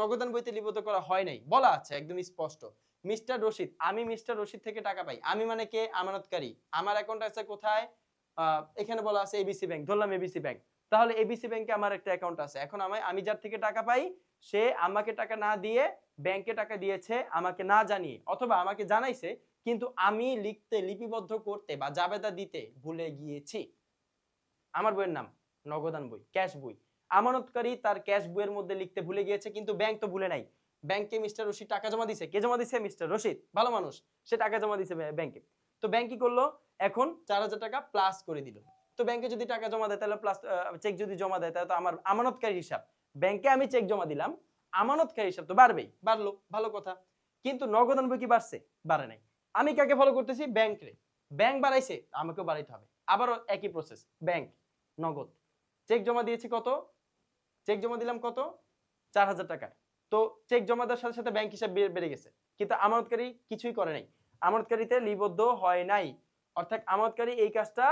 নগদান বইতে লিপিবদ্ধ করা হয় নাই বলা আছে একদম স্পষ্ট। মিস্টার রশিদ, আমি মিস্টার রশিদ থেকে টাকা পাই, আমি মানে কে, আমানতকারী। আমার অ্যাকাউন্ট আছে কোথায়, এখানে বলা আছে এবিসি ব্যাংক, ধরলাম এবিসি ব্যাংক। তাহলে এবিসি ব্যাংকে আমার একটা অ্যাকাউন্ট আছে। এখন আমি যার থেকে টাকা পাই, সে আমাকে টাকা না দিয়ে ব্যাংকে টাকা দিয়েছে আমাকে না জানিয়ে, অথবা আমাকে জানাইছে কিন্তু আমি লিখতে, লিপিবদ্ধ করতে বা জাবেদা দিতে ভুলে গিয়েছি। আমার বইয়ের নাম নগদান বই, ক্যাশ বই। আমানতকারী তার ক্যাশ বইয়ের মধ্যে লিখতে ভুলে গিয়েছে, কিন্তু ব্যাংক তো ভুলে নাই। ব্যাংকে মিস্টার রশিদ টাকা জমা দিছে, কে জমা দিছে, মিস্টার রশিদ, ভালো মানুষ, সে টাকা জমা দিছে ব্যাংকে। তো ব্যাংক কি করলো, এখন ৪০০০ টাকা প্লাস করে দিল। তো ব্যাংকে যদি টাকা জমা দেয় তাহলে প্লাস, চেক যদি জমা দেয় তাহলে তো আমার আমানতকারী হিসাব, ব্যাংকে আমি চেক জমা দিলাম, আমানতকারী হিসাব তো বাড়বেই, বাড়লো, ভালো কথা। কিন্তু নগদান বই কি বাড়ছে, বাড়ে নাই। আমি কাকে ফলো করতেছি, ব্যাংক রে। ব্যাংক বাড়াইছে, আমাকেও বাড়াইতে হবে। আবারও একই প্রসেস, ব্যাংক, নগদ, চেক জমা দিয়েছি কত, চেক জমা দিলাম কত, ৪০০০ টাকা। তো চেক জমা দেওয়ার সাথে সাথে ব্যাংক হিসাব বেড়ে গেছে, কিন্তু আমানতকারী কিছুই করে নাই, আমানতকারীতে লিপিবদ্ধ হয় নাই, অর্থাৎ আমানতকারী এই কাজটা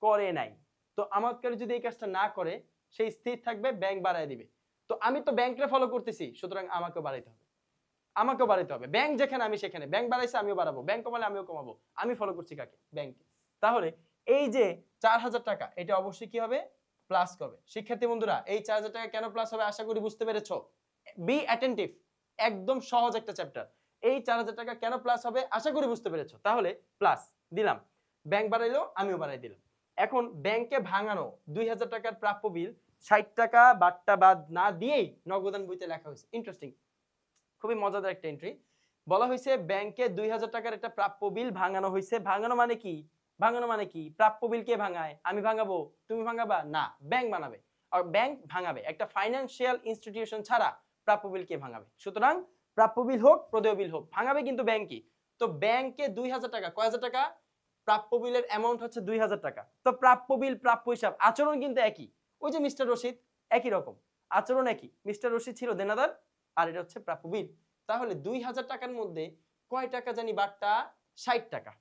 করে নাই। তো আমানতকারী যদি এই কাজটা না করে, সেই স্থির থাকবে, ব্যাংক বাড়ায় দিবে। তো আমি তো ব্যাংকরে ফলো করতেছি, সুতরাং আমাকেও বাড়াইতে হবে, আমাকেও বাড়াইতে হবে। ব্যাংক যেখানে আমি সেখানে, ব্যাংক বাড়াইছে আমিও বাড়াবো, ব্যাংক কমালে আমিও কমাবো। আমি ফলো করছি কাকে, ব্যাংকে। তাহলে এই যে ৪০০০ টাকা, এটা অবশ্যই কি হবে, প্লাস করবে। শিক্ষার্থী বন্ধুরা, এই ৪০০০ টাকা কেন প্লাস হবে আশা করি বুঝতে পেরেছো। বি অ্যাটেন্টিভ, একদম সহজ একটা চ্যাপ্টার। এই ৪০০০ টাকা কেন প্লাস হবে আশা করি বুঝতে পেরেছো। তাহলে প্লাস দিলাম, ব্যাংক বাড়াইলো আমিও বাড়াই দিলাম। এখন ব্যাংকে ভাঙানো ২০০০ টাকার প্রাপ্য বিল ৬০ টাকা বাট্টা বাদ না দিয়েই নগদান বইতে লেখা হয়েছে। ইন্টারেস্টিং, খুবই মজাদার একটা এন্ট্রি। বলা হয়েছে ব্যাংকে ২০০০ টাকার একটা প্রাপ্য বিল ভাঙানো হয়েছে। ভাঙানো মানে কি, ভাঙানো মানে কি, প্রাপ্য বিল কে ভাঙায়, আমি ভাঙাবো, তুমি ভাঙাবা না, ব্যাংক বানাবে, আর ব্যাংক ভাঙাবে। একটা ফাইন্যান্সিয়াল ইনস্টিটিউশন ছাড়া প্রাপ্য বিল কে ভাঙাবে? সুতরাং প্রাপ্য বিল হোক প্রদেয় বিল হোক, ভাঙাবে কিন্তু ব্যাংকই। তো ব্যাংকে ২০০০ টাকা, কয় হাজার টাকা, প্রাপ্য বিলের অ্যামাউন্ট হচ্ছে ২০০০ টাকা। তো প্রাপ্য বিল, প্রাপ্য হিসাব, আচরণ কিন্তু একই। ওই যে মিস্টার রশিদ, একই রকম আচরণ, একই। মিস্টার রশিদ ছিল দেনাদার, আর এটা হচ্ছে প্রাপ্য বিল। তাহলে ২০০০ টাকার মধ্যে কয় টাকা জানি বাট্টা, ৬০ টাকা।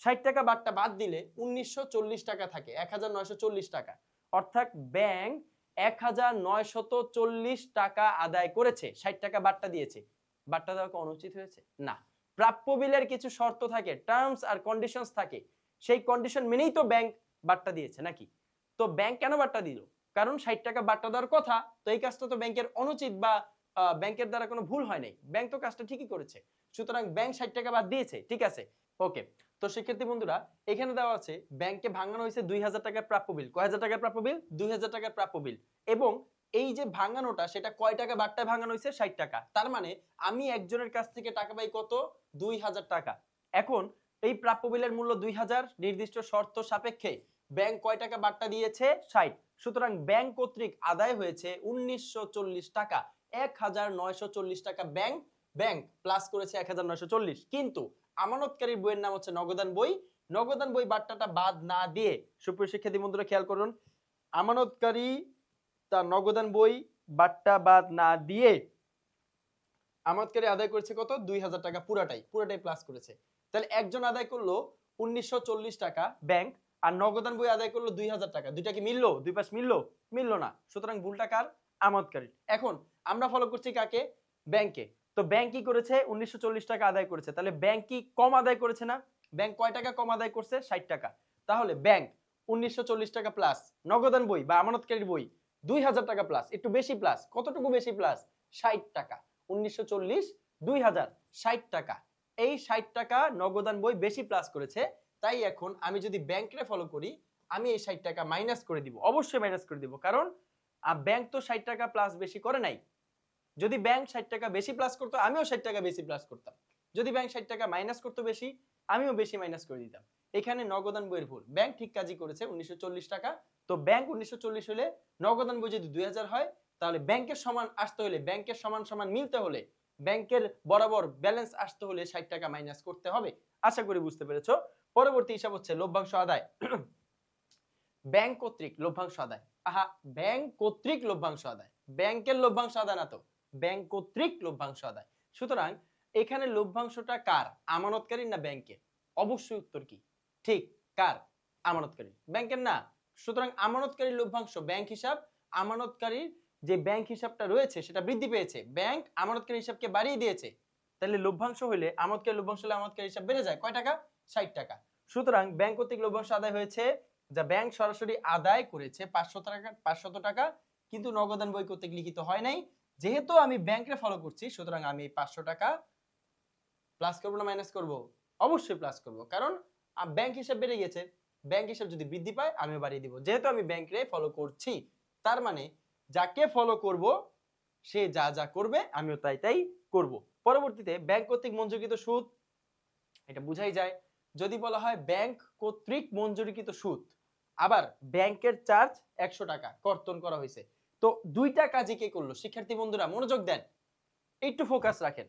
৬০ টাকা বাট্টা বাদ দিলে ১৯৪০ টাকা থাকে, ১৯৪০ টাকা। অর্থাৎ ব্যাংক ১৯৪০ টাকা আদায় করেছে, ৬০ টাকা বাট্টা দিয়েছে। বাট্টা দেওয়া কি অনুচিত হয়েছে? না। প্রাপ্য বিলের কিছু শর্ত থাকে, টার্মস আর কন্ডিশনস থাকে, সেই কন্ডিশন মেনেই তো ব্যাংক বাট্টা দিয়েছে নাকি। তো ব্যাংক কেন বাট্টা দিল? কারণ ৬০ টাকা বাট্টা দেওয়ার কথা। তো এই কাজটা তো ব্যাংকের অনুচিত বা ব্যাংকের দ্বারা কোনো ভুল হয় নাই, ব্যাংক তো কাজটা ঠিকই করেছে। সুতরাং ব্যাংক ৬০ টাকা বাদ দিয়েছে, ঠিক আছে, ওকে। তো শিক্ষার্থী বন্ধুরা, এখানে দেওয়া আছে ব্যাংকে ভাঙানো হয়েছে ২০০০ টাকার প্রাপ্য বিল। কয় হাজার টাকার প্রাপ্য বিল? ২০০০ টাকার প্রাপ্য বিল। এবং এই যে ভাঙানোটা, সেটা কয় টাকা বাট্টায় ভাঙানো হয়েছে? ৬০ টাকা। তার মানে আমি একজনের কাছ থেকে টাকা পাই কত? ২০০০ টাকা। এখন এই প্রাপ্য বিলের মূল্য ২০০০, নির্দিষ্ট শর্ত সাপেক্ষে ব্যাংক কয় টাকা বাট্টা দিয়েছে? ৬০। সুতরাং ব্যাংক কর্তৃক আদায় হয়েছে ১৯৪০ টাকা। ১৯৪০ টাকা ব্যাংক প্লাস করেছে ১৯৪০। কিন্তু আমানতকারীর বইয়ের নাম হচ্ছে নগদান বই। নগদান বই বাট্টাটা বাদ না দিয়ে, সুপ্রিয় শিক্ষার্থী বন্ধুরা খেয়াল করুন, আমানতকারী তার নগদান বই বাট্টা বাদ না দিয়ে আমানতকারী আদায় করেছে কত? ২০০০ টাকা, পুরাটাই প্লাস করেছে। তাহলে একজন আদায় করলো ১৯৪০ টাকা ব্যাংক, আর নগদান বই আদায় করলো ২০০০ টাকা। দুইটা কি মিললো? দুই পাশ মিললো? মিললো না। সুতরাং ভুলটা কার? আমানতকারী। এখন আমরা ফলো করছি কাকে? ব্যাংকে। তো ব্যাংক কি করেছে? ১৯৪০ টাকা আদায় করেছে। তাহলে ব্যাংক কি কম আদায় করেছে না? ব্যাংক কয় টাকা কম আদায় করছে? ৬০ টাকা। তাহলে ব্যাংক ১৯৪০ টাকা প্লাস, নগদান বই বা আমানতকারীর বই ২০০০ টাকা প্লাস, একটু বেশি প্লাস। কতটুকু বেশি প্লাস? ৬০ টাকা। ১৯৪০, ২০০০, ৬০ টাকা। এই ৬০ টাকা নগদান বই বেশি প্লাস করেছে। তাই এখন আমি যদি ব্যাংকে ফলো করি, আমি এই ৬০ টাকা মাইনাস করে দিব, অবশ্যই মাইনাস করে দিব, কারণ ব্যাংক তো ৬০ টাকা প্লাস বেশি করে নাই। যদি ব্যাংক 60 টাকা বেশি প্লাস করতো আমিও 60 টাকা বেশি প্লাস করতাম, যদি ব্যাংক 60 টাকা মাইনাস করতো বেশি আমিও বেশি মাইনাস করে দিতাম। এখানে নগদান বইয়ের ভুল, ব্যাংক ঠিক কাজই করেছে 1940 টাকা। তো ব্যাংক 1940 হলে নগদান বই যদি 2000 হয় তাহলে ব্যাংকের সমান আসতে হলে, ব্যাংকের সমান সমান মিলতে হলে, ব্যাংকের বরাবর ব্যালেন্স আসতে হলে 60 টাকা মাইনাস করতে হবে। আশা করি বুঝতে পেরেছো। পরবর্তী হিসাব হচ্ছে লভ্যাংশ আদায়। ব্যাংক কর্তৃক লভ্যাংশ আদায়। আহা, ব্যাংক কর্তৃক লভ্যাংশ আদায়, ব্যাংকের লভ্যাংশ আদায় না তো, ব্যাংক কর্তৃক লভ্যাংশ আদায়। সুতরাং এখানে লভ্যাংশটা কার, আমানতকারী না ব্যাংকের? অবশ্যই উত্তর কি ঠিক, কার? আমানতকারী, ব্যাংকের না। সুতরাং আমানতকারীর লভ্যাংশ ব্যাংক হিসাব, আমানতকারীর যে ব্যাংক হিসাবটা রয়েছে সেটা বৃদ্ধি পেয়েছে, ব্যাংক আমানতকারী হিসাবকে বাড়িয়ে দিয়েছে। তাহলে লভ্যাংশ হলে আমানতকারী লভ্যাংশ হলে আমানতকারী হিসাব বেড়ে যায় কয় টাকা? 60 টাকা। সুতরাং ব্যাংক কর্তৃক লভ্যাংশ আদায় হয়েছে, যা ব্যাংক সরাসরি আদায় করেছে 500 টাকা, কিন্তু নগদান বই কর্তৃক লিখিত হয় নাই। যেহেতু আমি ব্যাংকে ফলো করছি সুতরাং আমি 500 টাকা প্লাস করব না মাইনাস করব? অবশ্যই প্লাস করব, কারণ ব্যাংক হিসাব বেড়ে গেছে, ব্যাংক হিসাব যদি বৃদ্ধি পায় আমিও বাড়িয়ে দিব। যেহেতু আমি ব্যাংকে ফলো করছি তার মানে যাকে ফলো করব সে যা যা করবে আমিও তাই তাই করব। পরবর্তীতে ব্যাংক কর্তৃক মঞ্জুরকৃত সুদ, এটা বুঝাই যায় যদি বলা হয় ব্যাংক কর্তৃক মঞ্জুরকৃত সুদ, আবার ব্যাংকের চার্জ 100 টাকা কর্তন করা হয়েছে। তো দুইটা কাজই কে করলো? শিক্ষার্থী বন্ধুরা মনোযোগ দেন, একটু ফোকাস রাখেন।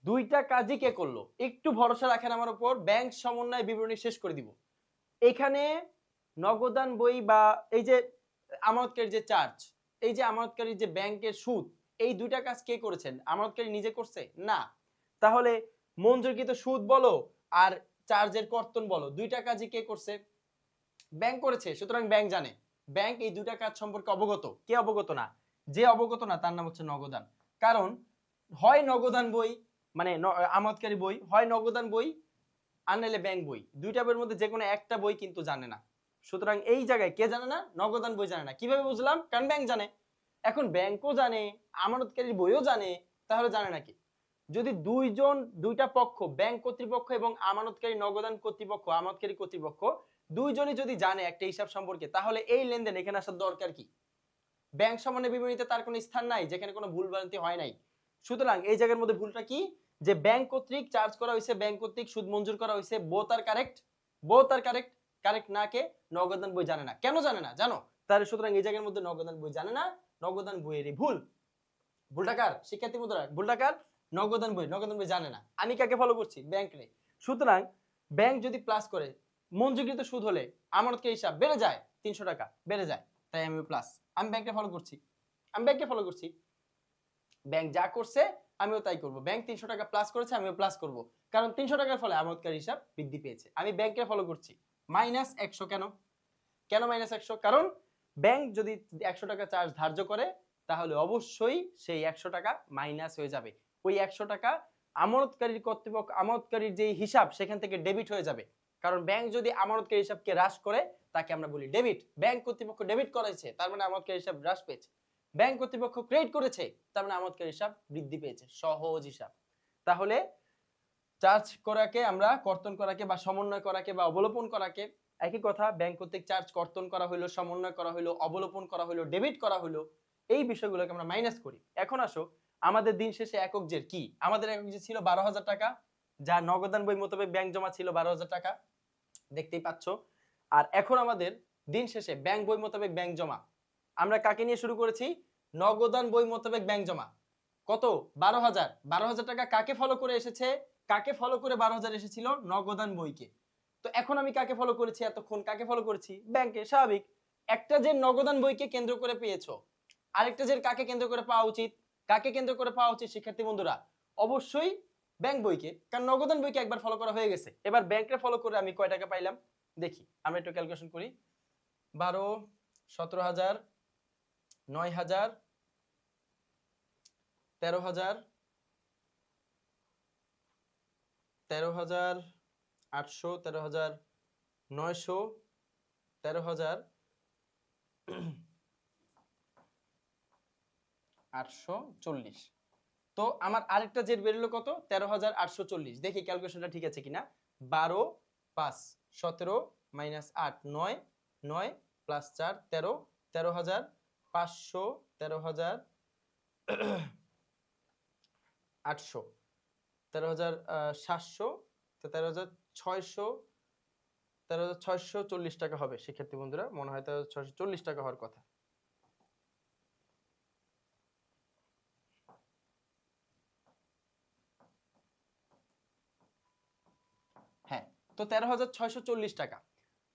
দুইটা কাজই কে করলো? একটু ভরসা রাখেন আমার উপর, ব্যাংক সমন্বয় বিবরণী শেষ করে দিব। এখানে নগদান বই বা এই যে আমানতকারীর যে চার্জ, এই যে আমানতকারীর যে ব্যাংকের সুদ, এই দুইটা কাজ কে করেছেন? আমানতকারী নিজে করছে না। তাহলে মঞ্জুরকৃত সুদ বলো আর চার্জের কর্তন বলো, দুইটা কাজই কে করছে? ব্যাংক করেছে। সুতরাং ব্যাংক জানে, ব্যাংক এই দুইটা কাজ সম্পর্কে অবগত। কে অবগত না? যে অবগত না তার নাম হচ্ছে নগদান। কারণ হয় নগদান বই মানে আমানতকারী বই, হয় নগদান বই আর নাইলে ব্যাংক বই, দুইটা বইয়ের মধ্যে যে কোনো একটা বই কিন্তু জানে না। সুতরাং এই জায়গায় কে জানে না? নগদান বই জানে না। কিভাবে বুঝলাম? কারণ ব্যাংক জানে। এখন ব্যাংকও জানে, আমানতকারীর বইও জানে, তাহলে জানে নাকি? যদি দুইটা পক্ষ, ব্যাংক কর্তৃপক্ষ এবং আমানতকারী নগদান কর্তৃপক্ষ, আমানতকারী কর্তৃপক্ষ দুইজনই যদি জানে একটা হিসাব সম্পর্কে, তাহলে এই লেনদেন এখানে আসার দরকার কি? ব্যাংক সমন্বয় বিবরণীতে তার কোনো স্থান নাই যেখানে কোনো ভুল ভ্রান্তি হয় নাই। সুতরাং এই জায়গার মধ্যে ভুলটা কি? যে ব্যাংক কর্তৃক চার্জ করা হয়েছে, ব্যাংক কর্তৃক সুদ মঞ্জুর করা হয়েছে, বোথ আর কারেক্ট, বোথ আর কারেক্ট। কারেক্ট না কে? নগদান বই জানে না। কেন জানে না জানো? তাহলে সুতরাং এই জায়গার মধ্যে নগদান বই জানে না, নগদান বইয়েরই ভুল। ভুলটা কার? শিক্ষার্থী বন্ধুরা ভুলটা কার? নগদান বই, নগদান বই জানে না। আমি কাকে ফলো করছি? ব্যাংক রে। সুতরাং ব্যাংক যদি প্লাস করে, মঞ্জুরকৃত সুদ হলে আমানতকারী হিসাব বেড়ে যায় 300 টাকা বেড়ে যায়, তাই আমি প্লাস। আমি ব্যাংককে ফলো করছি, আমি ব্যাংককে ফলো করছি। ব্যাংক যা করছে আমিও তাই করব। ব্যাংক 300 টাকা প্লাস করেছে আমিও প্লাস করব, কারণ 300 টাকার ফলে আমানতকারী হিসাব বৃদ্ধি পেয়েছে। আমি ব্যাংককে ফলো করছি। মাইনাস 100 কেন? কেন মাইনাস 100? কারণ ব্যাংক যদি 100 টাকা চার্জ ধার্য করে তাহলে অবশ্যই সেই 100 টাকা মাইনাস হয়ে যাবে। ওই 100 টাকা আমানতকারীর কর্তৃপক্ষ, আমানতকারীর যে হিসাব সেখান থেকে ডেবিট হয়ে যাবে। কারণ ব্যাংক যদি আমানতকারী হিসাবকে হ্রাস করে তাকে আমরা বলি ডেবিট। ব্যাংক কর্তৃপক্ষ ডেবিট করেছে তার মানে আমানতকারী হিসাব হ্রাস পেয়েছে। ব্যাংক কর্তৃপক্ষ ক্রেডিট করেছে তার মানে আমানতকারী হিসাব বৃদ্ধি পেয়েছে। সহজ হিসাব। তাহলে চার্জ করাকে আমরা কর্তন করাকে বা সমন্বয় করাকে বা অবলোপন করাকে একই কথা। ব্যাংক কর্তৃক চার্জ কর্তন করা হলো, সমন্বয় করা হলো, অবলোপন করা হলো, ডেবিট করা হলো, এই বিষয়গুলোকে আমরা মাইনাস করি। এখন আসো আমাদের দিন শেষে একক জের কি? আমাদের একক জের ছিল 12,000 টাকা, যা নগদান বই মোতাবেক ব্যাংক জমা ছিল 12,000 টাকা, দেখতেই পাচ্ছ। আর এখন আমাদের দিন শেষে ব্যাংক বই মোতাবেক ব্যাংক জমা, আমরা কাকে নিয়ে শুরু করেছি? নগদান বই মোতাবেক ব্যাংক জমা কত? 12,000। 12,000 টাকা কাকে ফলো করে এসেছে? কাকে ফলো করে 12,000 এসেছিল? নগদান বইকে। তো এখন আমি কাকে ফলো করেছি? এতক্ষণ কাকে ফলো করেছি? ব্যাংকে। স্বাভাবিক। একটা যে নগদান বইকে কেন্দ্র করে পেয়েছো, আরেকটা যে কাকে কেন্দ্র করে পাওয়া উচিত? কাকে কেন্দ্র করে পাওয়া উচিত শিক্ষার্থী বন্ধুরা? অবশ্যই ব্যাংক বইকে, কারণ নগদান বইকে একবার ফলো করা হয়ে গেছে। এবার ব্যাংকে ফলো করে আমি কয় টাকা পাইলাম দেখি, আমরা একটু ক্যালকুলেশন করি। 12, 17,000, 9,000, 13,000, 13,800, 13,900, 13,840। তো আমার আরেকটা জেড বেরোলো কত? 13,840। দেখি ক্যালকুলেশনটা ঠিক আছে কিনা। 12, 5, 17 মাইনাস 8, 9, 9 প্লাস 4, 13, 13,500, 13,000, 800, 13,700, 13,600, 13,640 টাকা হবে শিক্ষার্থী বন্ধুরা, মনে হয় 13,640 টাকা হওয়ার কথা। হ্যাঁ, তো 13,640 টাকা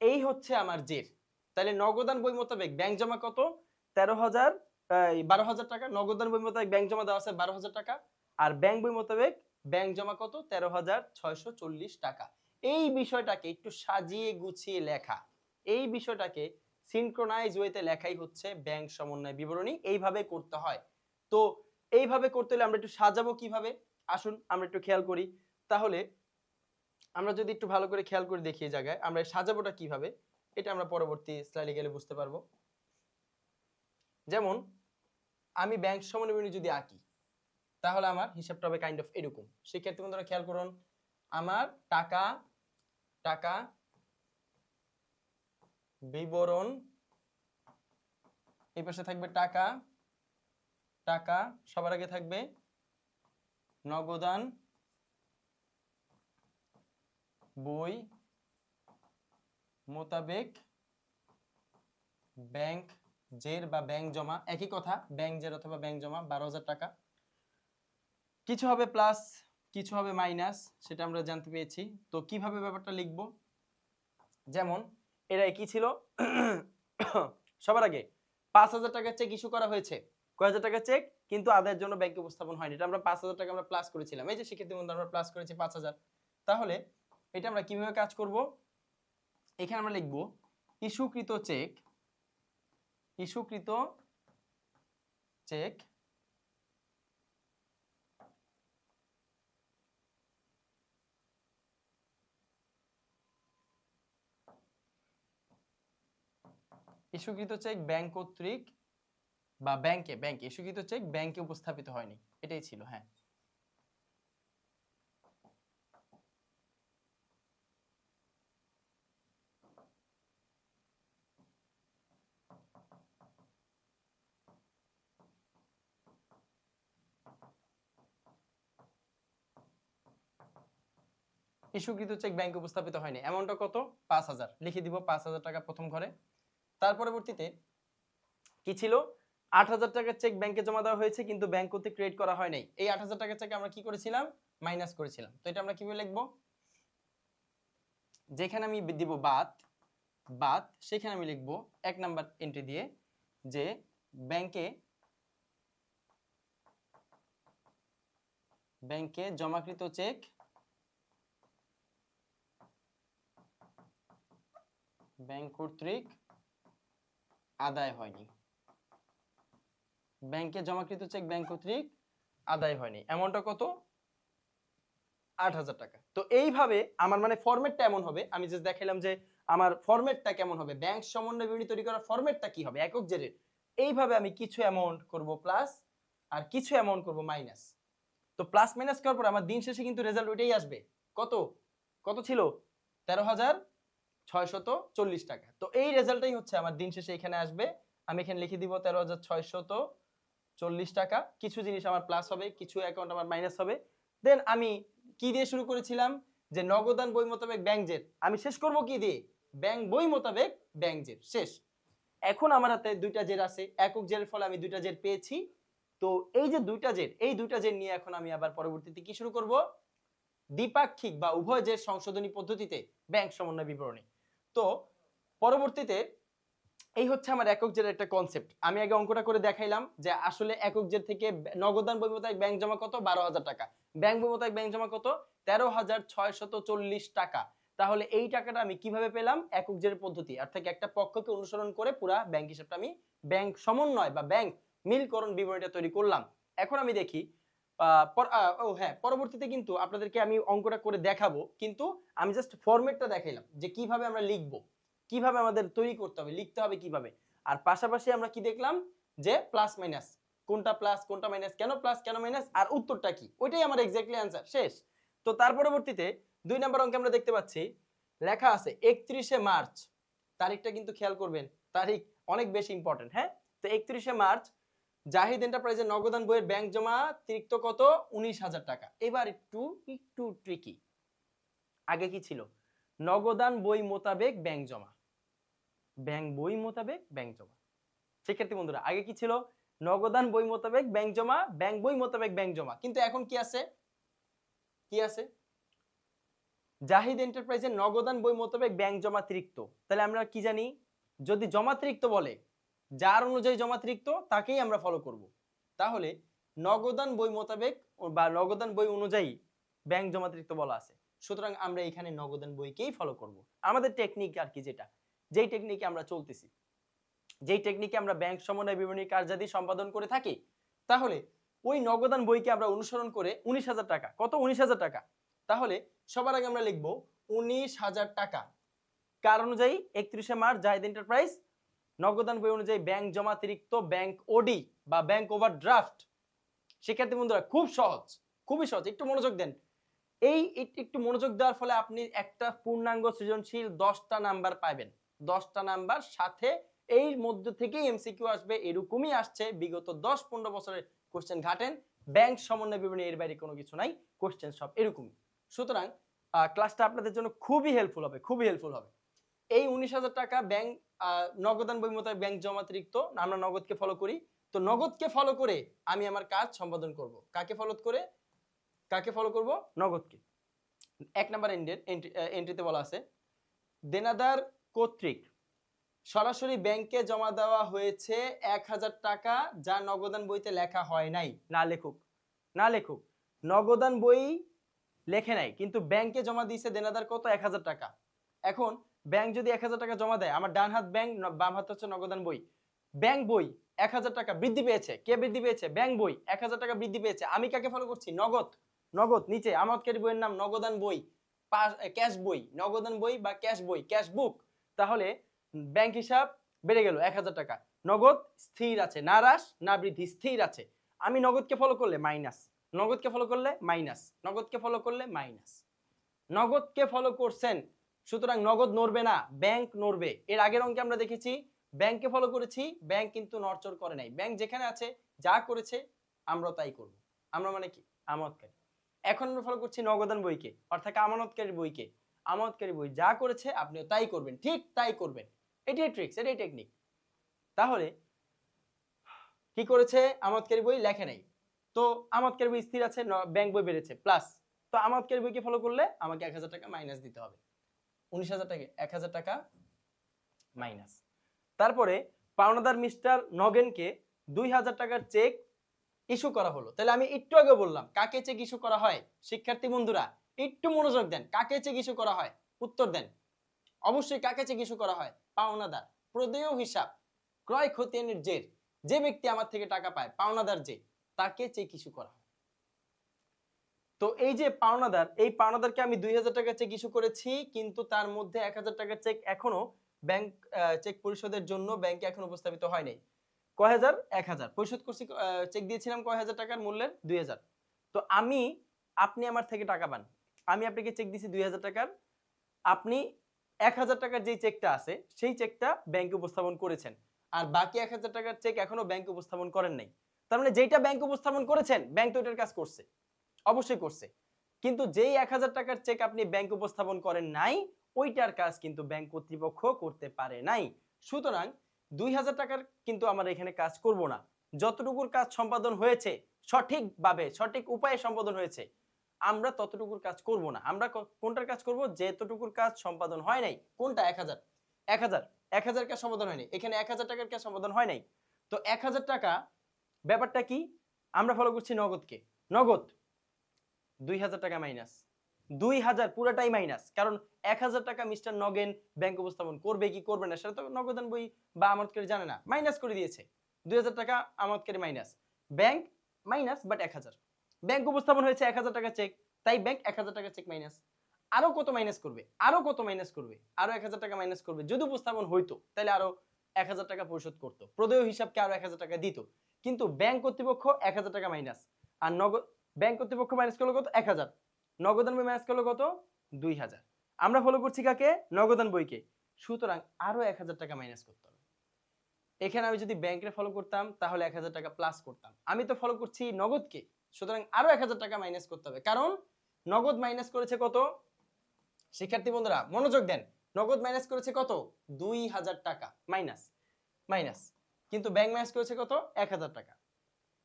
এই হচ্ছে আমার জের। তাহলে নগদান বই মোতাবেক ব্যাংক জমা কত? 12,000 টাকা। নগদান বই মোতাবেক ব্যাংক জমা দেওয়া আছে 12,000 টাকা, আর ব্যাংক বই মোতাবেক ব্যাংক জমা কত? 13,640 টাকা। এই বিষয়টাকে একটু সাজিয়ে গুছিয়ে লেখা, এই বিষয়টাকে সিনক্রোনাইজ ওয়েতে লেখাই হচ্ছে ব্যাংক সমন্বয় বিবরণী। এইভাবে করতে হয়। তো এইভাবে করতে হলে আমরা একটু সাজাবো কিভাবে, আসুন আমরা একটু খেয়াল করি। তাহলে আমরা যদি একটু ভালো করে খেয়াল করে দেখি এই জায়গায় আমরা সাজাবোটা কিভাবে, এটা আমরা পরবর্তী স্লাইডে গেলে বুঝতে পারবো। যেমন আমি ব্যাংক সমন্বয় বিবরণী যদি আঁকি, তাহলে আমার হিসাবটা হবে কাইন্ড অফ এরকম। শিক্ষার্থী বন্ধুরা খেয়াল করুন, আমার টাকা টাকা বিবরণ, এই পাশে থাকবে টাকা টাকা, সবার আগে থাকবে নগদান বই মোতাবেক ব্যাংক জের বা ব্যাংক জমা, একই কথা, ব্যাংক জের অথবা ব্যাংক জমা 12,000 টাকা। কিছু হবে প্লাস, কিছু হবে মাইনাস, সেটা আমরা জানতে পেরেছি। তো কিভাবে ব্যাপারটা লিখব, যেমন এরা কি ছিল সবার আগে 5,000 টাকার চেক ইস্যু করা হয়েছে, কয় হাজার টাকার চেক, কিন্তু আদায়ের জন্য ব্যাংকে উপস্থাপন হয়নি। এটা আমরা 5,000 টাকা আমরা প্লাস করেছিলাম, এই যে শিক্ষার্থী বন্ধু আমরা প্লাস করেছি 5,000। তাহলে এটা আমরা কিভাবে কাজ করব, এখানে আমরা লিখব ইস্যুকৃত চেক, ইস্যুকৃত চেক ইস্যুকৃত চেক ব্যাংক কর্তৃক বা ব্যাংকে ইস্যুকৃত চেক ব্যাংকে উপস্থাপিত হয়নি, এটাই ছিল। হ্যাঁ, ইস্যুকৃত চেক ব্যাংকে উপস্থাপিত হয়নি, অ্যামাউন্টটা কত? 5,000 লিখে দিব, 5,000 টাকা প্রথম ঘরে। তার পরবর্তীতে কি ছিল, 8,000 টাকার চেক ব্যাংকে জমা দেওয়া হয়েছে কিন্তু ব্যাংক কর্তৃক ক্রেডিট করা হয় নাই। এই 8,000 টাকার চেক আমরা কি করেছিলাম? মাইনাস করেছিলাম। তো এটা আমরা কিভাবে লিখব, যেখানে আমি দিব বাদ, সেখানে আমি লিখব 1 নাম্বার এন্ট্রি দিয়ে যে ব্যাংকে জমাকৃত চেক ব্যাংক কর্তৃক আদায় হয়নি, ব্যাংকে জমাকৃত চেক ব্যাংক কর্তৃক আদায় হয়নি। অ্যামাউন্টটা কত? 8,000 টাকা। তো এইভাবে আমার মানে ফরম্যাটটা এমন হবে, আমি জাস্ট দেখাইলাম যে আমার ফরম্যাটটা কেমন হবে, ব্যাংক সমন্বয় বিবরণী তৈরি করার ফরম্যাটটা কি হবে একক জেরের। এইভাবে আমি কিছু অ্যামাউন্ট করব প্লাস আর কিছু অ্যামাউন্ট করব মাইনাস। তো প্লাস মাইনাস করার পর আমার দিন শেষে কিন্তু রেজাল্ট ওইটাই আসবে। কত কত ছিল? 13,640 টাকা। তো এই রেজাল্টটাই হচ্ছে আমার দিন শেষে এখানে আসবে। আমি এখানে লিখে দিব 13,640 টাকা। কিছু জিনিস আমার প্লাস হবে, কিছু অ্যাকাউন্ট আমার মাইনাস হবে। দেন আমি কি দিয়ে শুরু করেছিলাম, যে নগদান বই মোতাবেক ব্যাংক জের, আমি শেষ করব কি দিয়ে? ব্যাংক বই মোতাবেক ব্যাংক জের শেষ। এখন আমার হাতে দুইটা জের আছে, একক জেরের ফলে আমি দুইটা জের পেয়েছি। তো এই যে দুইটা জের, এই দুইটা জের নিয়ে এখন আমি আবার পরবর্তীতে কি শুরু করব, দ্বিপাক্ষিক বা উভয় জের সংশোধনী পদ্ধতিতে ব্যাংক সমন্বয় বিবরণী। তো পরবর্তীতে এই হচ্ছে আমার একক জেরের একটা কনসেপ্ট। আমি আগে অঙ্কটা করে দেখাইলাম যে আসলে একক জের থেকে নগদান বই মোতাবেক ব্যাংক জমা কত? 12,000 টাকা। ব্যাংক বই মোতাবেক ব্যাংক জমা কত? 13,640 টাকা। তাহলে এই টাকাটা আমি কিভাবে পেলাম? একক জের পদ্ধতি, অর্থাৎ একটা পক্ষকে অনুসরণ করে পুরা ব্যাংক হিসাবটা আমি ব্যাংক সমন্বয় বা ব্যাংক মিলকরণ বিবরণীটা তৈরি করলাম। এখন আমি দেখি পরবর্তীতে কিন্তু আপনাদেরকে আমি অঙ্কটা করে দেখাবো, কিন্তু আমি জাস্ট ফরম্যাটটা দেখাইলাম যে কিভাবে আমরা লিখবো, কিভাবে আমাদের তৈরি করতে হবে, লিখতে হবে কিভাবে। আর পাশাপাশি আমরা কি দেখলাম, যে প্লাস মাইনাস, কোনটা প্লাস কোনটা মাইনাস, কেন প্লাস কেন মাইনাস, আর উত্তরটা কি, ওইটাই আমার এক্স্যাক্টলি आंसर শেষ। তো তার পরবর্তীতে 2 নম্বর অঙ্কে আমরা দেখতে পাচ্ছি লেখা আছে 31শে মার্চ, তারিখটা কিন্তু খেয়াল করবেন, তারিখ অনেক বেশি ইম্পর্টেন্ট। হ্যাঁ, তো 31শে মার্চ জাহিদ এন্টারপ্রাইজের নগদান বইয়ের ব্যাংক জমা অতিরিক্ত কত? 19,000 টাকা। এবার একটু ট্রিকি। আগে কি ছিল? নগদান বই মোতাবেক ব্যাংক জমা, ব্যাংক বই মোতাবেক ব্যাংক জমা। শিক্ষার্থী বন্ধুরা, আগে কি ছিল? নগদান বই মোতাবেক ব্যাংক জমা, ব্যাংক বই মোতাবেক ব্যাংক জমা। কিন্তু এখন কি আছে? কি আছে? জাহিদ এন্টারপ্রাইজের নগদান বই মোতাবেক ব্যাংক জমাতিরিক্ত। তাহলে আমরা কি জানি? যদি জমাতিরিক্ত বলে, যার অনুযায়ী জমাতিরিক্ত তাকেই আমরা ফলো করব। তাহলে নগদান বই মোতাবেক বা নগদান বই অনুযায়ী ব্যাংক জমাতিরিক্ত বলা আছে, সুতরাং আমরা এখানে নগদান বইকেই ফলো করব। আমাদের টেকনিক আর কি, যেই টেকনিকে আমরা চলতেছি, যেই টেকনিকে আমরা ব্যাংক সমন্বয় বিবরণী কার্যাদি সম্পাদন করে থাকি, তাহলে ওই নগদান বইকে আমরা অনুসরণ করে 19,000 টাকা, কত? 19,000 টাকা। তাহলে সবার আগে আমরা লিখবো 19,000 টাকা। কার অনুযায়ী? 31শে মার্চ জাহিদ এন্টারপ্রাইজ নগদান বই অনুযায়ী ব্যাংক জমাতিরিক্ত, ব্যাংক ওডি বা ব্যাংক ওভারড্রাফট। শিক্ষার্থী বন্ধুরা, খুব সহজ, খুবই সহজ, একটু মনোযোগ দেন। এই একটু মনোযোগ দেওয়ার ফলে আপনি একটা পূর্ণাঙ্গ সৃজনশীল 10টা নাম্বার পাবেন। 10টা নাম্বার, সাথে এই মধ্য থেকেই এমসিকিউ আসবে। এরকমই আসছে বিগত 10-15 বছরের কোশ্চেন ঘাটেন, ব্যাংক সমন্বয় বিবরণী, এর বাইরে কোনো কিছু নাই, কোশ্চেন সব এরকমই। সুতরাং ক্লাসটা আপনাদের জন্য খুবই হেল্পফুল হবে, খুবই হেল্পফুল হবে। এই 19,000 টাকা ব্যাংক নগদান বই মোতাবেক ব্যাংক জমাতিরিক্ত, আমরা নগদকে ফলো করি। তো নগদকে ফলো করে আমি আমার কাজ সম্পাদন করব। কাকে ফলো করে? কাকে ফলো করব? নগদকে। 1 নাম্বার এন্ট্রিতে বলা আছে, দেনাদার কর্তৃক সরাসরি ব্যাংকে জমা দেওয়া হয়েছে 1,000 টাকা, যা নগদান বইতে লেখা হয় নাই। না লেখুক, না লেখুক, নগদান বই লেখে নাই, কিন্তু ব্যাংকে জমা দিয়েছে দেনাদার কত? 1,000 টাকা। এখন ব্যাংক যদি 1,000 টাকা জমা দেয়, আমার ডান হাত ব্যাংক, বাম হাত হচ্ছে নগদান বই। ব্যাংক বই 1,000 টাকা বৃদ্ধি পেয়েছে। কে বৃদ্ধি পেয়েছে? ব্যাংক বই 1,000 টাকা বৃদ্ধি পেয়েছে। আমি কাকে ফলো করছি? নগদ। নগদ, নিচে আমানতকারী বইয়ের নাম নগদান বই, ক্যাশ বই, নগদান বই বা ক্যাশ বই, ক্যাশ বুক। তাহলে ব্যাংক হিসাব বেড়ে গেল 1,000 টাকা। নগদ স্থির আছে, না হ্রাস না বৃদ্ধি, স্থির আছে। আমি নগদকে ফলো করলে মাইনাস, নগদকে ফলো করলে মাইনাস, নগদকে ফলো করলে মাইনাস। নগদকে ফলো করছেন, সুতরাং নগদ নড়বে না, ব্যাংক নড়বে। এর আগের অঙ্কে আমরা দেখেছি ব্যাংককে ফলো করেছি, ব্যাংক কিন্তু নড়চড় করে নাই। ব্যাংক যেখানে আছে, যা করেছে আমরা তাই করব। আমরা মানে কি? আমানতকারী। এখন আমরা ফলো করছি নগদান বইকে, অর্থাৎ আমানতকারী বইকে। আমানতকারী বই যা করেছে আপনিও তাই করবেন, ঠিক তাই করবেন। এটাই ট্রিক্স, এটাই টেকনিক। তাহলে কি করেছে? আমানতকারী বই লেখে নাই, তো আমানতকারী বই স্থির আছে, ব্যাংক বই বেড়েছে, প্লাস। তো আমানতকারী বইকে ফলো করলে আমাকে 1,000 টাকা মাইনাস দিতে হবে। 19,000 টাকা 1,000 টাকা মাইনাস। তারপরে পাওনাদার মিস্টার নগেনকে 2,000 টাকার চেক ইস্যু করা হলো। তাহলে আমি একটু আগে বললাম কাকে চেক ইস্যু করা হয়। শিক্ষার্থী বন্ধুরা, একটু মনোযোগ দেন। কাকে চেক ইস্যু করা হয়? উত্তর দেন। অবশ্যই কাকে চেক ইস্যু করা হয়? পাওনাদার। প্রদেয় হিসাব, ক্রয় খতিয়ানের জের, যে ব্যক্তি আমার থেকে টাকা পায়, পাওনাদার যে, তাকে চেক ইস্যু করা হয়। তো এই যে পাওনাদার, এই পাওনাদারকে আমি 2,000 টাকা চেক ইস্যু করেছি, কিন্তু তার মধ্যে 1,000 টাকার চেক এখনো ব্যাংক চেক পরিশোধের জন্য ব্যাংকে এখনো উপস্থাপিত হয় নাই। কয় হাজার? 1,000 পরিশোধ করছি, চেক দিয়েছিলাম কয় হাজার টাকার মূল্যের? 2,000। তো আপনি আমার থেকে টাকা পান, আমি আপনাকে চেক দিছি 2,000 টাকার, আপনি 1,000 টাকার যে চেকটা আছে সেই চেকটা ব্যাংকে উপস্থাপন করেছেন, আর বাকি 1,000 টাকার চেক এখনো ব্যাংকে উপস্থাপন করেন নাই। তার মানে যেটা ব্যাংকে উপস্থাপন করেছেন, ব্যাংক তো এটার কাজ করছে, অবশ্যই করছে। কিন্তু যেই 1,000 টাকার চেক আপনি ব্যাংক উপস্থাপন করেন নাই, ওইটার কাজ কিন্তু ব্যাংক কর্তৃপক্ষ করতে পারে নাই। সুতরাং 2,000 টাকার কিন্তু আমরা এখানে কাজ করব না। যতটুকুর কাজ সম্পাদন হয়েছে, সঠিকভাবে সঠিক উপায়ে সম্পাদন হয়েছে, আমরা ততটুকুর কাজ করব না। আমরা কোনটার কাজ করব? যেতটুকুর কাজ সম্পাদন হয় নাই। কোনটা? 1,000 1,000 কাজ সম্পাদন হয় নাই, এখানে 1,000 টাকার কাজ সম্পাদন হয় নাই। তো 1,000 টাকা ব্যাপারটা কি? আমরা ফলো করছি নগদকে। নগদ 2,000 টাকা মাইনাস, 2,000 পুরাটাই মাইনাস। কারণ 1,000 টাকা মিস্টার নগেন ব্যাংক উপস্থাপন করবে কি করবে না সেটা তো নগদান বই বা আমানতকারী জানে না, মাইনাস করে দিয়েছে। 2,000 টাকা আমানতকারী minus, bank minus, but 1,000 bank উপস্থাপন হয়েছে 1,000 টাকা চেক, তাই ব্যাংক 1,000 টাকা চেক মাইনাস। আরো কত মাইনাস করবে? আরো কত মাইনাস করবে? আরো 1,000 টাকা মাইনাস করবে। যদি উপস্থাপন হইতো তাহলে আরো 1,000 টাকা পরিশোধ করতো, প্রদেয় হিসাবকে আরো 1,000 টাকা দিত। কিন্তু ব্যাংক কর্তৃপক্ষ 1,000 টাকা মাইনাস, আর নগদ ব্যাংক কর্তৃপক্ষ মাইনাস করলো কত? 1,000। নগদান বই মাইনাস করলো কত? 2,000। আমরা ফলো করছি কাকে? নগদান বইকে। সুতরাং আরো 1,000 টাকা মাইনাস করতে হবে। এখানে আমি যদি ব্যাংকে ফলো করতাম তাহলে 1000 টাকা প্লাস করতাম, আমি তো ফলো করছি নগদকে, সুতরাং আরো 1000 টাকা মাইনাস করতে হবে, কারণ নগদ মাইনাস করেছে কত? শিক্ষার্থী বন্ধুরা মনোযোগ দেন, নগদ মাইনাস করেছে কত? 2000 টাকা মাইনাস মাইনাস, কিন্তু ব্যাংক মাইনাস করেছে কত? 1000 টাকা।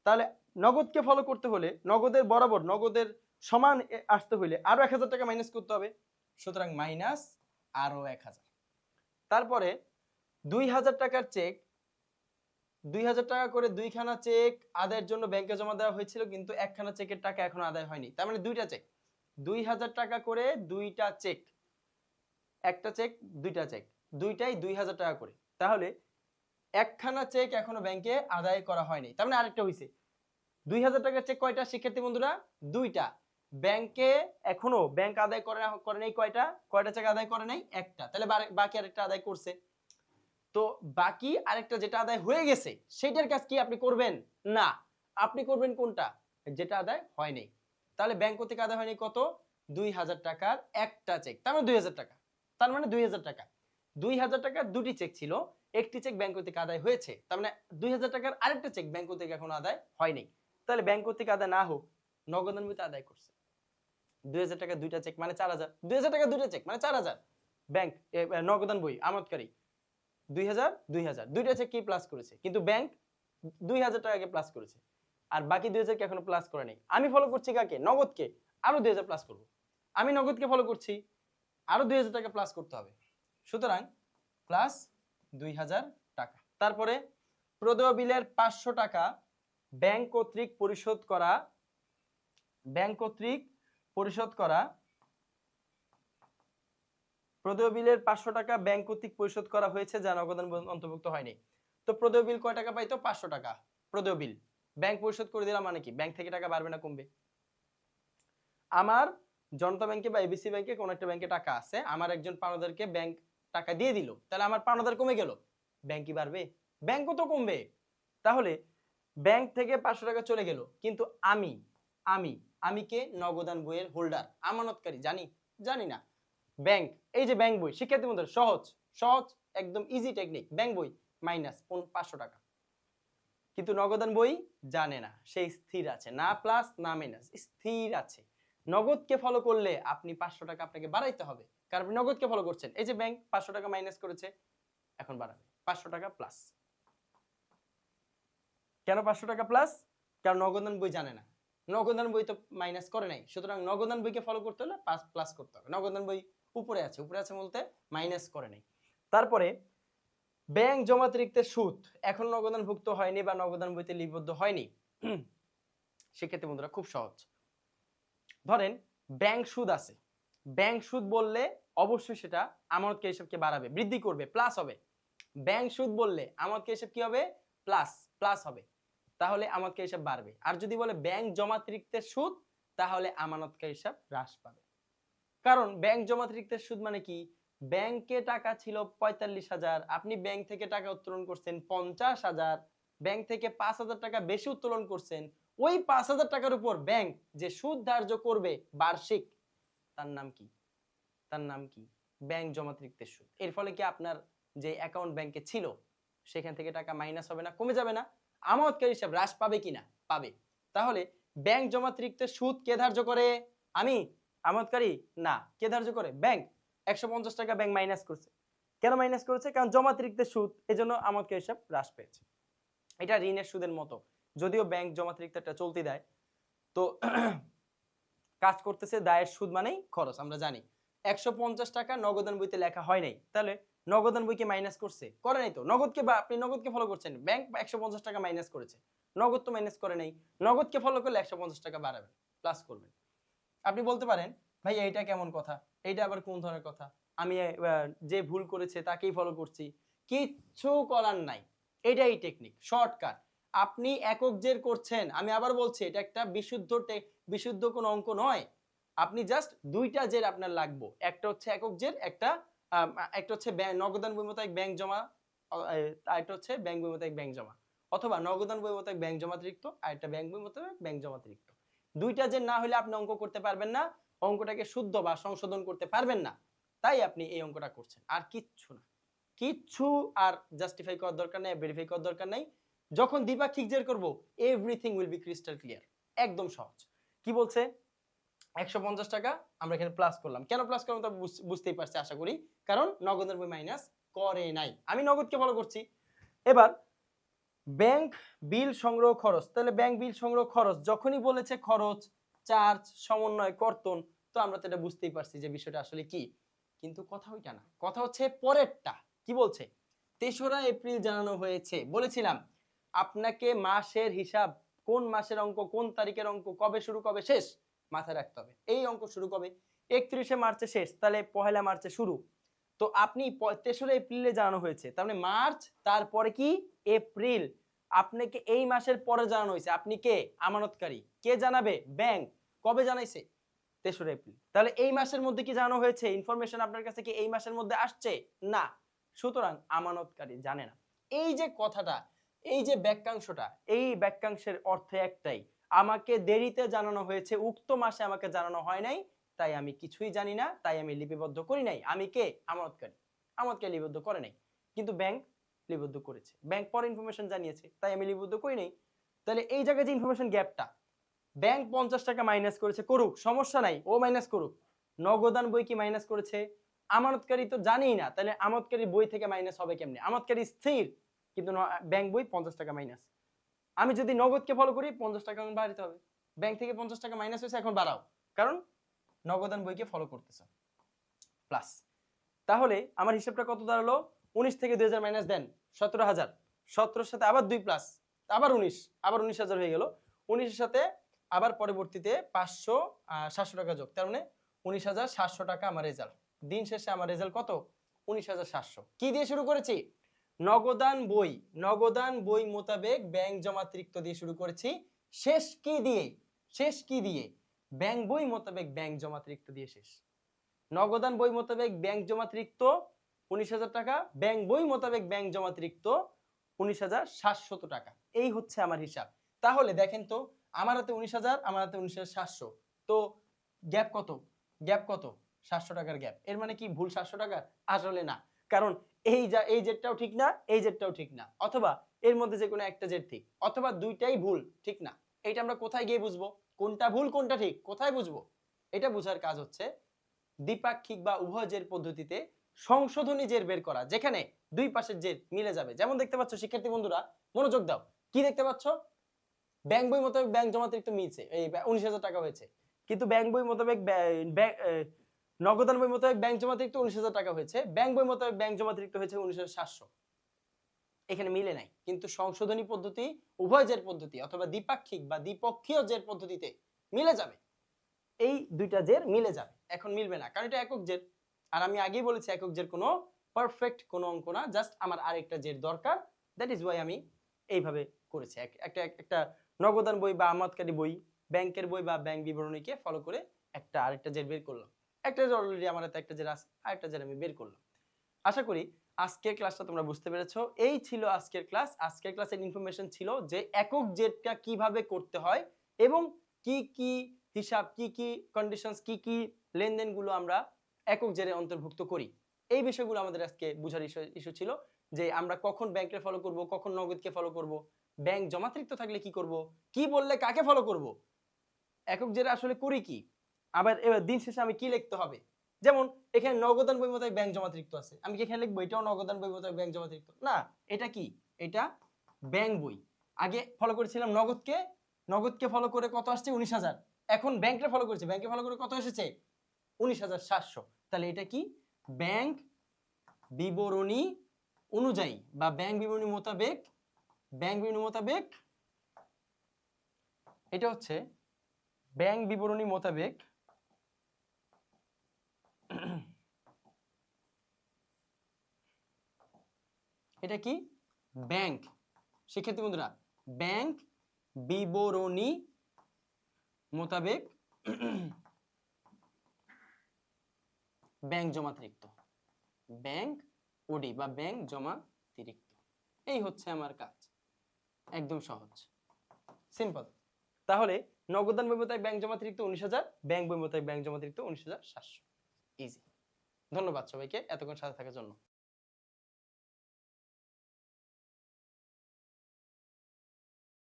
তাহলে নগদকে ফলো করতে হলে নগদের বরাবর নগদের সমান আসতে হলে আরো 1000 টাকা মাইনাস করতে হবে, সুতরাং মাইনাস আরো 1000। তারপরে 2000 টাকার চেক, 2000 টাকা করে দুইখানা চেক আদায়ের জন্য ব্যাংকে জমা দেওয়া হয়েছিল, কিন্তু একখানা চেকের টাকা এখনো আদায় হয়নি, তার মানে দুইটা চেক, 2000 টাকা করে দুইটা চেক, একটা চেক দুইটা চেক, দুইটাই 2000 টাকা করে, তাহলে একখানা চেক এখনো ব্যাংকে আদায় করা হয়নি, তার মানে আরেকটা হইছে। 2000 টাকার চেক কয়টা শিক্ষার্থী বন্ধুরা? দুইটা। ব্যাংকে এখনো ব্যাংক আদায় করে নাই কয়টা? কয়টা চেক আদায় করে নাই? একটা। তাহলে বাকি আরেকটা আদায় করছে। তো বাকি আরেকটা যেটা আদায় হয়ে গেছে সেটার কাজ কি আপনি করবেন না, আপনি করবেন কোনটা? যেটা আদায় হয়নি। তাহলে ব্যাংক থেকে আদায় হয়নি কত? 2000 টাকার একটা চেক, তার মানে 2000 টাকা, তার মানে 2000 টাকা, 2000 টাকার দুটি চেক ছিল, একটি চেক ব্যাংক থেকে আদায় হয়েছে, তার মানে 2000 টাকার আরেকটা চেক ব্যাংক থেকে এখনো আদায় হয়নি। তাহলে ব্যাংক থেকে আদায় না হোক, নগদানবিতে আদায় করছে। 2000 টাকা দুইটা চেক মানে 4000, 2000 টাকা দুইটা চেক মানে 4000, ব্যাংক নগদান বই আমানতকারী 2000 2000 দুইটা চেক কি প্লাস করেছে, কিন্তু ব্যাংক 2000 টাকাকে প্লাস করেছে, আর বাকি 2000 কে এখনো প্লাস করে নাই। আমি ফলো করছি কাকে? নগদকে, আরো 2000 প্লাস করব। আমি নগদকে ফলো করছি, আরো 2000 টাকা প্লাস করতে হবে, সুতরাং প্লাস 2000 টাকা। তারপরে প্রদেয় বিলের 500 টাকা ব্যাংক কর্তৃক পরিশোধ করা, ব্যাংক কর্তৃক পরিশোধ করা, প্রদেয় বিলের 500 টাকা ব্যাংক কর্তৃক পরিশোধ করা হয়েছে যা নগদান অন্তর্ভুক্ত হয়নি। তো প্রদেয় বিল কয় টাকা পাইতো? 500 টাকা প্রদেয় বিল, ব্যাংক পরিশোধ করে দিলাম মানে কি ব্যাংক থেকে টাকা বাড়বে না কমবে? আমার জনতা ব্যাংকে বা এবিসি ব্যাংকে কোন একটা ব্যাংকে টাকা আছে, আমার একজন পাওনাদারকে ব্যাংক টাকা দিয়ে দিল, তাহলে আমার পাওনাদার কমে গেল, ব্যাংক কি বাড়বে? ব্যাংকও তো কমবে। তাহলে ব্যাংক থেকে 500 টাকা চলে গেল, কিন্তু আমি আমি আমি কে? নগদান বইয়ের হোল্ডার, আমানতকারী, জানি জানি না। ব্যাংক, এই যে ব্যাংক বই, শিক্ষার্থী বন্ধুরা সহজ সহজ একদম ইজি টেকনিক, ব্যাংক বই মাইনাস 500 টাকা, কিন্তু নগদান বই জানে না, সে স্থির আছে, না প্লাস না মাইনাস, স্থির আছে। নগদকে ফলো করলে আপনি 500 টাকা আপনাকে বাড়াইতে হবে, কারণ আপনি নগদকে ফলো করছেন। এই যে ব্যাংক 500 টাকা মাইনাস করেছে, এখন বাড়াবে 500 টাকা প্লাস। কেন 500 টাকা প্লাস? কারণ নগদান বই জানে না, নগদান বই তো মাইনাস করে নাই, সুতরাং নগদান বইকে ফলো করতে হলে প্লাস করতে হবে। নগদান বই উপরে আছে, উপরে আছে বলতে মাইনাস করে নাই। তারপরে ব্যাংক জমাতিরিক্তের সুদ এখন নগদানভুক্ত হয়নি বা নগদান বইতে লিপিবদ্ধ হয়নি। সেক্ষেত্রে বন্ধুরা খুব সহজ, ধরেন ব্যাংক সুদ আছে, ব্যাংক সুদ বললে অবশ্যই সেটা আমানতকারী হিসাবকে বাড়াবে, বৃদ্ধি করবে, প্লাস হবে। ব্যাংক সুদ বললে আমানতকারী হিসাব কি হবে? প্লাস প্লাস হবে, তাহলে আমানতকারী হিসাব বাড়বে। আর যদি বলে ব্যাংক জমাতিরিক্তের সুদ, তাহলে আমানতকারী হিসাব হ্রাস পাবে। কারণ ব্যাংক জমাতিরিক্তের সুদ মানে কি? ব্যাংকে টাকা ছিল 45,000, আপনি ব্যাংক থেকে টাকা উত্তোলন করছেন 50,000, ব্যাংক থেকে 5,000 টাকা বেশি উত্তোলন করছেন, ওই 5,000 টাকার উপর ব্যাংক যে সুদ ধার্য করবে বার্ষিক, তার নাম কি? তার নাম কি? ব্যাংক জমাতিরিক্তের সুদ। এর ফলে কি আপনার যে অ্যাকাউন্ট ব্যাংকে ছিল সেখান থেকে টাকা মাইনাস হবে না, কমে যাবে না? আমানতকারী হিসাব হ্রাস পাবে কিনা? পাবে। তাহলে ব্যাংক জমাতিরিক্তের সুদ কে ধার্য করে? আমি? আমানতকারী না, কে ধার্য করে? ব্যাংক। 150 টাকা ব্যাংক মাইনাস করছে, কেন মাইনাস করেছে? কারণ জমাতিরিক্তের সুদ, এজন্য আমানতকারী হিসাব হ্রাস পেয়েছে। এটা ঋণের সুদের মতো, যদিও ব্যাংক জমাতিরিক্তটা চলতি দেয়, তো কাজ করতেছে দায়ের সুদ মানেই খরচ, আমরা জানি। 150 টাকা নগদান বইতে লেখা হয় নাই, তাহলে নগদান বইকে মাইনাস করছে? করে নাই তো। নগদকে বা আপনি নগদকে ফলো করছেন, ব্যাংক 150 টাকা মাইনাস করেছে, নগদ তো মাইনাস করে নাই। নগদকে ফলো করলে 150 টাকা বাড়াবেন, প্লাস করবেন। আপনি বলতে পারেন ভাই এইটা কেমন কথা, এইটা আবার কোন ধরনের কথা, আমি যে ভুল করেছে তাকেই ফলো করছি। কিচ্ছু করার নাই, এটাই টেকনিক, শর্টকাট। আপনি একক জের করছেন, আমি আবার বলছি এটা একটা বিশুদ্ধ কোন অঙ্ক নয়। আপনি জাস্ট দুইটা জের আপনার লাগবে, একটা হচ্ছে একক জের, একটা হচ্ছে নগদান বই মোতাবেক ব্যাংক জমা, আরেকটা হচ্ছে ব্যাংক বই মোতাবেক ব্যাংক জমা, অথবা নগদান বই মোতাবেক ব্যাংক জমাতিরিক্ত, আর একটা ব্যাংক বই মোতাবেক ব্যাংক জমাতিরিক্ত। দুইটা জের না হলে আপনি অঙ্ক করতে পারবেন না, অঙ্কটাকে শুদ্ধ বা সংশোধন করতে পারবেন না, তাই আপনি এই অঙ্কটা করছেন, আর কিচ্ছু না। কিচ্ছু আর জাস্টিফাই করার দরকার নেই, ভেরিফাই করার দরকার নাই। যখন দ্বিপাক্ষিক জের করব everything will be crystal clear, একদম সহজ। কি বলছে 150 টাকা আমরা এখানে প্লাস করলাম, কেন প্লাস করলাম তা বুঝতেই পারছি আশা করি, কারণ নগদের বই মাইনাস করে নাই, আমি নগদকে ফলো করছি। এবার ব্যাংক বিল সংগ্রহ খরচ, তাহলে ব্যাংক বিল সংগ্রহ খরচ যখনই বলেছে খরচ, চার্জ, সমন্বয়, কর্তন, তো আমরা তো এটা বুঝতেই পারছি যে বিষয়টা আসলে কি। কিন্তু কথা ওইটা না, কথা হচ্ছে পরেরটা। কি বলছে 3রা এপ্রিল জানানো হয়েছে, বলেছিলাম আপনাকে মাসের হিসাব, কোন মাসের অঙ্ক, কোন তারিখের অঙ্ক, কবে শুরু কবে শেষ মাথায় রাখতে হবে। এই অঙ্ক শুরু কবে 31শে মার্চে শেষ, তাহলে 1লা মার্চে শুরু। তো আপনি 3রা এপ্রিলে জানানো হয়েছে, তার মানে মার্চ, তারপরে কি এপ্রিল, আপনাকে এই মাসের পরে জানানো হয়েছে। আপনি কে? আমানতকারী। কে জানাবে? ব্যাংক। কবে জানাইছে? 3রা এপ্রিল। তাহলে এই মাসের মধ্যে কি জানানো হয়েছে? ইনফরমেশন আপনার কাছে কি এই মাসের মধ্যে আসছে? না, সুতরাং আমানতকারী জানে না। এই যে কথাটা, এই যে বাক্যাংশটা, এই বাক্যাংশের অর্থ একটাই, আমাকে দেরিতে জানানো হয়েছে, উক্ত মাসে আমাকে জানানো হয় নাই, তাই আমি কিছুই জানি না, তাই আমি লিপিবদ্ধ করি নাই। আমি কে? আমানতকারী। আমানতকারী লিপিবদ্ধ করে নাই, কিন্তু ব্যাংক লিপিবদ্ধ করেছে। ব্যাংক পরে ইনফরমেশন জানিয়েছে, তাই আমি লিপিবদ্ধ করি নাই। তাহলে এই জায়গায় যে ইনফরমেশন গ্যাপটা, ব্যাংক 50 টাকা মাইনাস করেছে, করুক, সমস্যা নাই, ও মাইনাস করুক। নগদান বই কি মাইনাস করেছে? আমানতকারী তো জানেই না, তাহলে আমানতকারী বই থেকে মাইনাস হবে কেমনে? আমানতকারী স্থির, কিন্তু ব্যাংক বই 50 টাকা মাইনাস। আমি যদি নগদকে ফলো করি 50 টাকা বাড়াতে হবে, ব্যাংক থেকে 50 টাকা মাইনাস হয়েছে, এখন বাড়াও, কারণ নগদান বইকে ফলো করতেছ। প্লাস, তাহলে আমার হিসাবটা কত দাঁড়ালো? 19 থেকে 2000 মাইনাস দেন 17,000, 17 সাথে আবার 2 প্লাস, আবার 19, আবার 19,000 হয়ে গেল। 19 এর সাথে আবার পরবর্তীতে 700 টাকা যোগ, তার মানে 19,700 টাকা আমার রেজাল্ট। দিন শেষে আমার রেজাল্ট কত? 19,700। কি দিয়ে শুরু করেছি? নগদান বই, নগদান বই মোতাবেক ব্যাংক জমাতিরিক্ত দিয়ে শুরু করেছি। শেষ কি দিয়ে? শেষ কি দিয়ে? ব্যাংক বই মোতাবেক ব্যাংক জমাতিরিক্ত দিয়ে শেষ। নগদান বই মোতাবেক ব্যাংক জমাতিরিক্ত 19,000 টাকা, ব্যাংক বই মোতাবেক ব্যাংক জমাতিরিক্ত 19,700 টাকা। এই হচ্ছে আমার হিসাব। তাহলে দেখেন তো, আমার হাতে 19,000, আমার হাতে 19,700, তো গ্যাপ কত? গ্যাপ কত? 700 টাকার গ্যাপ। এর মানে কি ভুল 700 টাকার? আসলে না, কারণ এই জেডটাও ঠিক না, এই জেডটাও ঠিক না, অথবা এর মধ্যে যে কোনো একটা জেড ঠিক, অথবা দুইটাই ভুল, ঠিক না। এটা আমরা কোথায় গিয়ে বুঝবো কোনটা ভুল কোনটা ঠিক? কোথায় বুঝবো? এটা বোঝার কাজ হচ্ছে দ্বিপাক্ষিক বা উভয় জের পদ্ধতিতে সংশোধনী জের বের করা, যেখানে দুই পাশের জের মিলে যাবে। যেমন দেখতে পাচ্ছ শিক্ষার্থী বন্ধুরা, মনোযোগ দাও, কি দেখতে পাচ্ছ? ব্যাংক বই মোতাবেক ব্যাংক জমাতিরিক্ত মিলছে, এই 19,000 টাকা হয়েছে, কিন্তু ব্যাংক বই মোতাবেক নগদান বই মোতাবেক ব্যাংক জমাতিরিক্ত 19,000 টাকা হয়েছে, ব্যাংক বই মোতাবেক ব্যাংক জমাতিরিক্ত হয়েছে 19,700। এখানে মিলে নাই, কিন্তু সংশোধনী পদ্ধতি, উভয় জের পদ্ধতি অথবা দ্বিপাক্ষিক বা দ্বিপক্ষীয় জের পদ্ধতিতে মিলে যাবে। এই দুইটা জের মিলে যাবে। এখন মিলবে না, কারণ এটা একক জের, আর আমি আগেই বলেছি একক জের কোনো পারফেক্ট কোনো অঙ্ক না, জাস্ট আমার আরেকটা জের দরকার। দ্যাট ইজ ওয়াই আমি এইভাবে করেছি। একটা নগদান বই বা আমানতকারী বই, ব্যাংকের বই বা ব্যাংক বিবরণীকে ফলো করে একটা আরেকটা জের বের করলাম। একটা জের অলরেডি আমার হাতে একটা জের আছে, আরেকটা জের আমি বের করলাম। আশা করি আজকের ক্লাসটা তোমরা বুঝতে পেরেছো। এই ছিল আজকের ক্লাস। আজকের ক্লাসের ইনফরমেশন ছিল যে একক জেরটা কিভাবে করতে হয় এবং কি কি হিসাব, কি কি কন্ডিশনস, কি কি লেনদেনগুলো আমরা একক জেরে অন্তর্ভুক্ত করি। এই বিষয়গুলো আমাদের আজকে বুঝার ইস্যু ছিল, যে আমরা কখন ব্যাংকে ফলো করব, কখন নগদকে ফলো করব, ব্যাংক জমাতিরিক্ত থাকলে কি করব, কি বললে কাকে ফলো করব, একক জেরে আসলে করি কি, আবার এবার দিন শেষে আমি কি লিখতে হবে। যেমন এখানে নগদান বই মোতাবেক ব্যাংক জমাতিরিক্ত আছে, আমি কি এখানে লিখবো এটাও নগদান বই মোতাবেক ব্যাংক জমাতিরিক্ত? না, এটা কি? এটা ব্যাংক বই। আগে ফলো করেছিলাম নগদকে, নগদকে ফলো করে কত আসছে? 19,000। এখন ব্যাংকে ফলো করেছে, ব্যাংকে ফলো করে কত এসেছে? 19,700। তাহলে এটা কি? ব্যাংক বিবরণী অনুযায়ী বা ব্যাংক বিবরণী মোতাবেক, ব্যাংক বিবরণী মোতাবেক, এটা হচ্ছে ব্যাংক বিবরণী মোতাবেক এটা কি? ব্যাংক, শিক্ষার্থী বন্ধুরা, ব্যাংক বিবরণী মোতাবেক ব্যাংক জমাতিরিক্ত, ব্যাংক ওডি বা ব্যাংক জমাতিরিক্ত। এই হচ্ছে আমার কাজ, একদম সহজ, সিম্পল। তাহলে নগদান বই মোতাবেক ব্যাংক জমাতিরিক্ত 19,000, ব্যাংক বই মোতাবেক ব্যাংক জমাতিরিক্ত 19,700। ইজি। ধন্যবাদ সবাইকে এতক্ষণ সাথে থাকার জন্য।